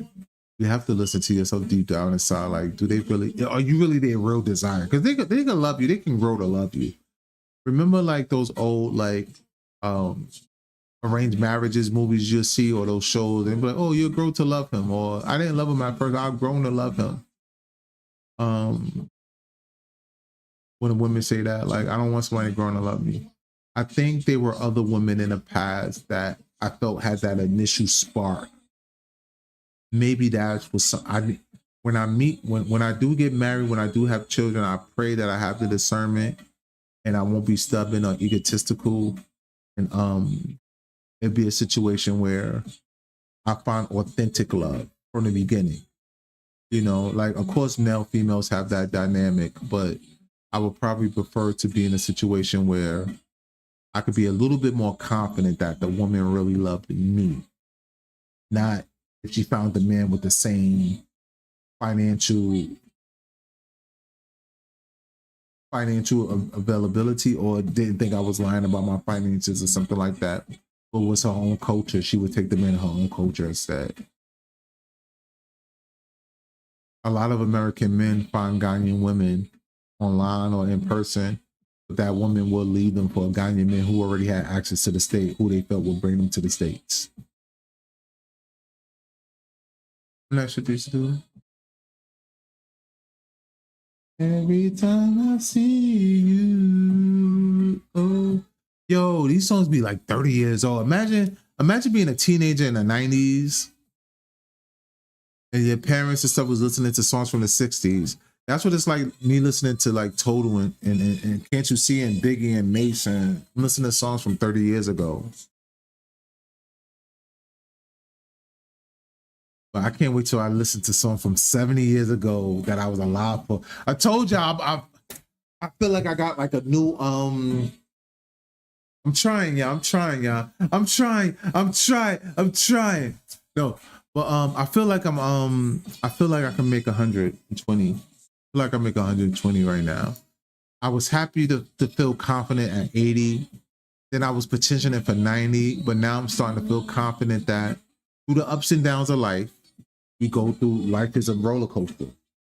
you have to listen to yourself deep down inside. Like, do they really, are you really their real desire? Because they can love you, they can grow to love you. Remember like those old, like, arranged marriages movies you'll see, or those shows, and be like, oh, you'll grow to love him, or I didn't love him at first, I've grown to love him. When women say that, like, I don't want somebody growing to love me. I think there were other women in the past that I felt had that initial spark. Maybe that was some, when I do get married, when I do have children, I pray that I have the discernment and I won't be stubborn or egotistical And it'd be a situation where I find authentic love from the beginning. You know, like of course male females have that dynamic, but I would probably prefer to be in a situation where I could be a little bit more confident that the woman really loved me. Not if she found the man with the same financial availability, or didn't think I was lying about my finances or something like that. But was her own culture, she would take the man in her own culture instead. A lot of American men find Ghanaian women online or in person, but that woman will leave them for a Ghanaian man who already had access to the state, who they felt would bring them to the States. And that's what they used to do. Every time I see you, oh, yo, these songs be like 30 years old. Imagine being a teenager in the 90s and your parents and stuff was listening to songs from the 60s. That's what it's like me listening to like Total and Can't You See and Biggie and Mason. I'm listening to songs from 30 years ago. But I can't wait till I listen to songs from 70 years ago that I was alive for. I told y'all, I feel like I got like a new, I'm trying, y'all. I'm trying. No, but I feel like I feel like I can make 120. I feel like I make 120 right now. I was happy to feel confident at 80. Then I was petitioning for 90, but now I'm starting to feel confident that through the ups and downs of life, we go through. Life is a roller coaster.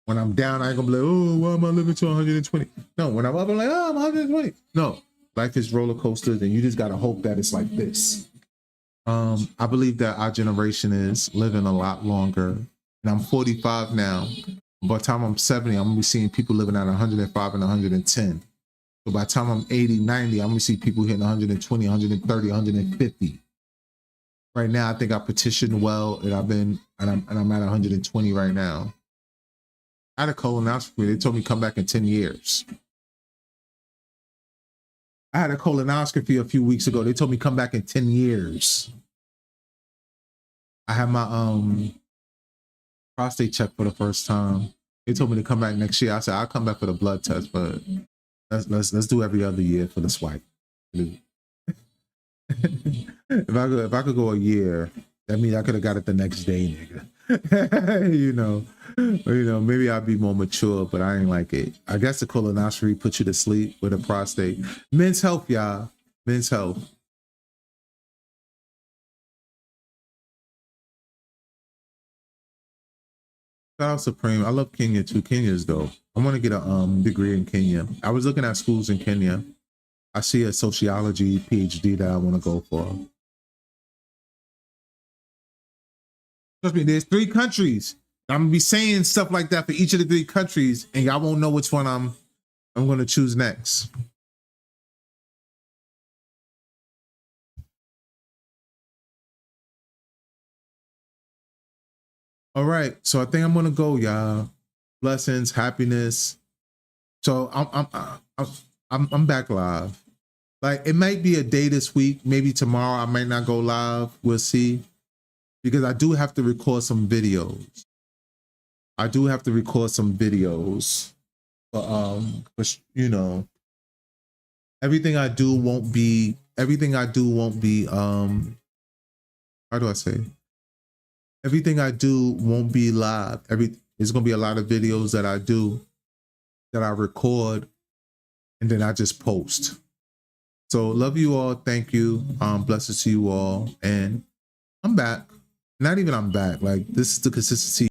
When I'm down, I ain't gonna be like, oh, why am I living to 120? No, when I'm up, I'm like, oh, I'm 120. No, life is roller coasters, and you just gotta hope that it's like this. I believe that our generation is living a lot longer, and I'm 45 now. By the time I'm 70, I'm gonna be seeing people living at 105 and 110. So by the time I'm 80, 90, I'm gonna see people hitting 120, 130, 150. Right now, I think I petitioned well, and I'm at 120 right now. I had a colonoscopy. They told me come back in 10 years. I had a colonoscopy a few weeks ago. They told me come back in 10 years. I had my prostate checked for the first time. They told me to come back next year. I said I'll come back for the blood test, but let's do every other year for the swipe. If I could go a year, that means I could have got it the next day, nigga. you know, maybe I'd be more mature, but I ain't like it. I guess the colonoscopy puts you to sleep with a prostate. Men's health, y'all. Men's health. Shout out Supreme. I love Kenya too. Kenya's dope. I want to get a degree in Kenya. I was looking at schools in Kenya. I see a sociology PhD that I want to go for. Trust me, there's 3 countries. I'm gonna be saying stuff like that for each of the 3 countries, and y'all won't know which one I'm gonna choose next. All right, so I think I'm gonna go, y'all. Blessings, happiness. So I'm back live. Like it might be a day this week, maybe tomorrow I might not go live. We'll see. Because I do have to record some videos. But you know, everything I do won't be how do I say? Everything I do won't be live. There's gonna be a lot of videos that I do that I record and then I just post. So love you all. Thank you. Blessings to you all. And I'm back. Not even I'm back. Like this is the consistency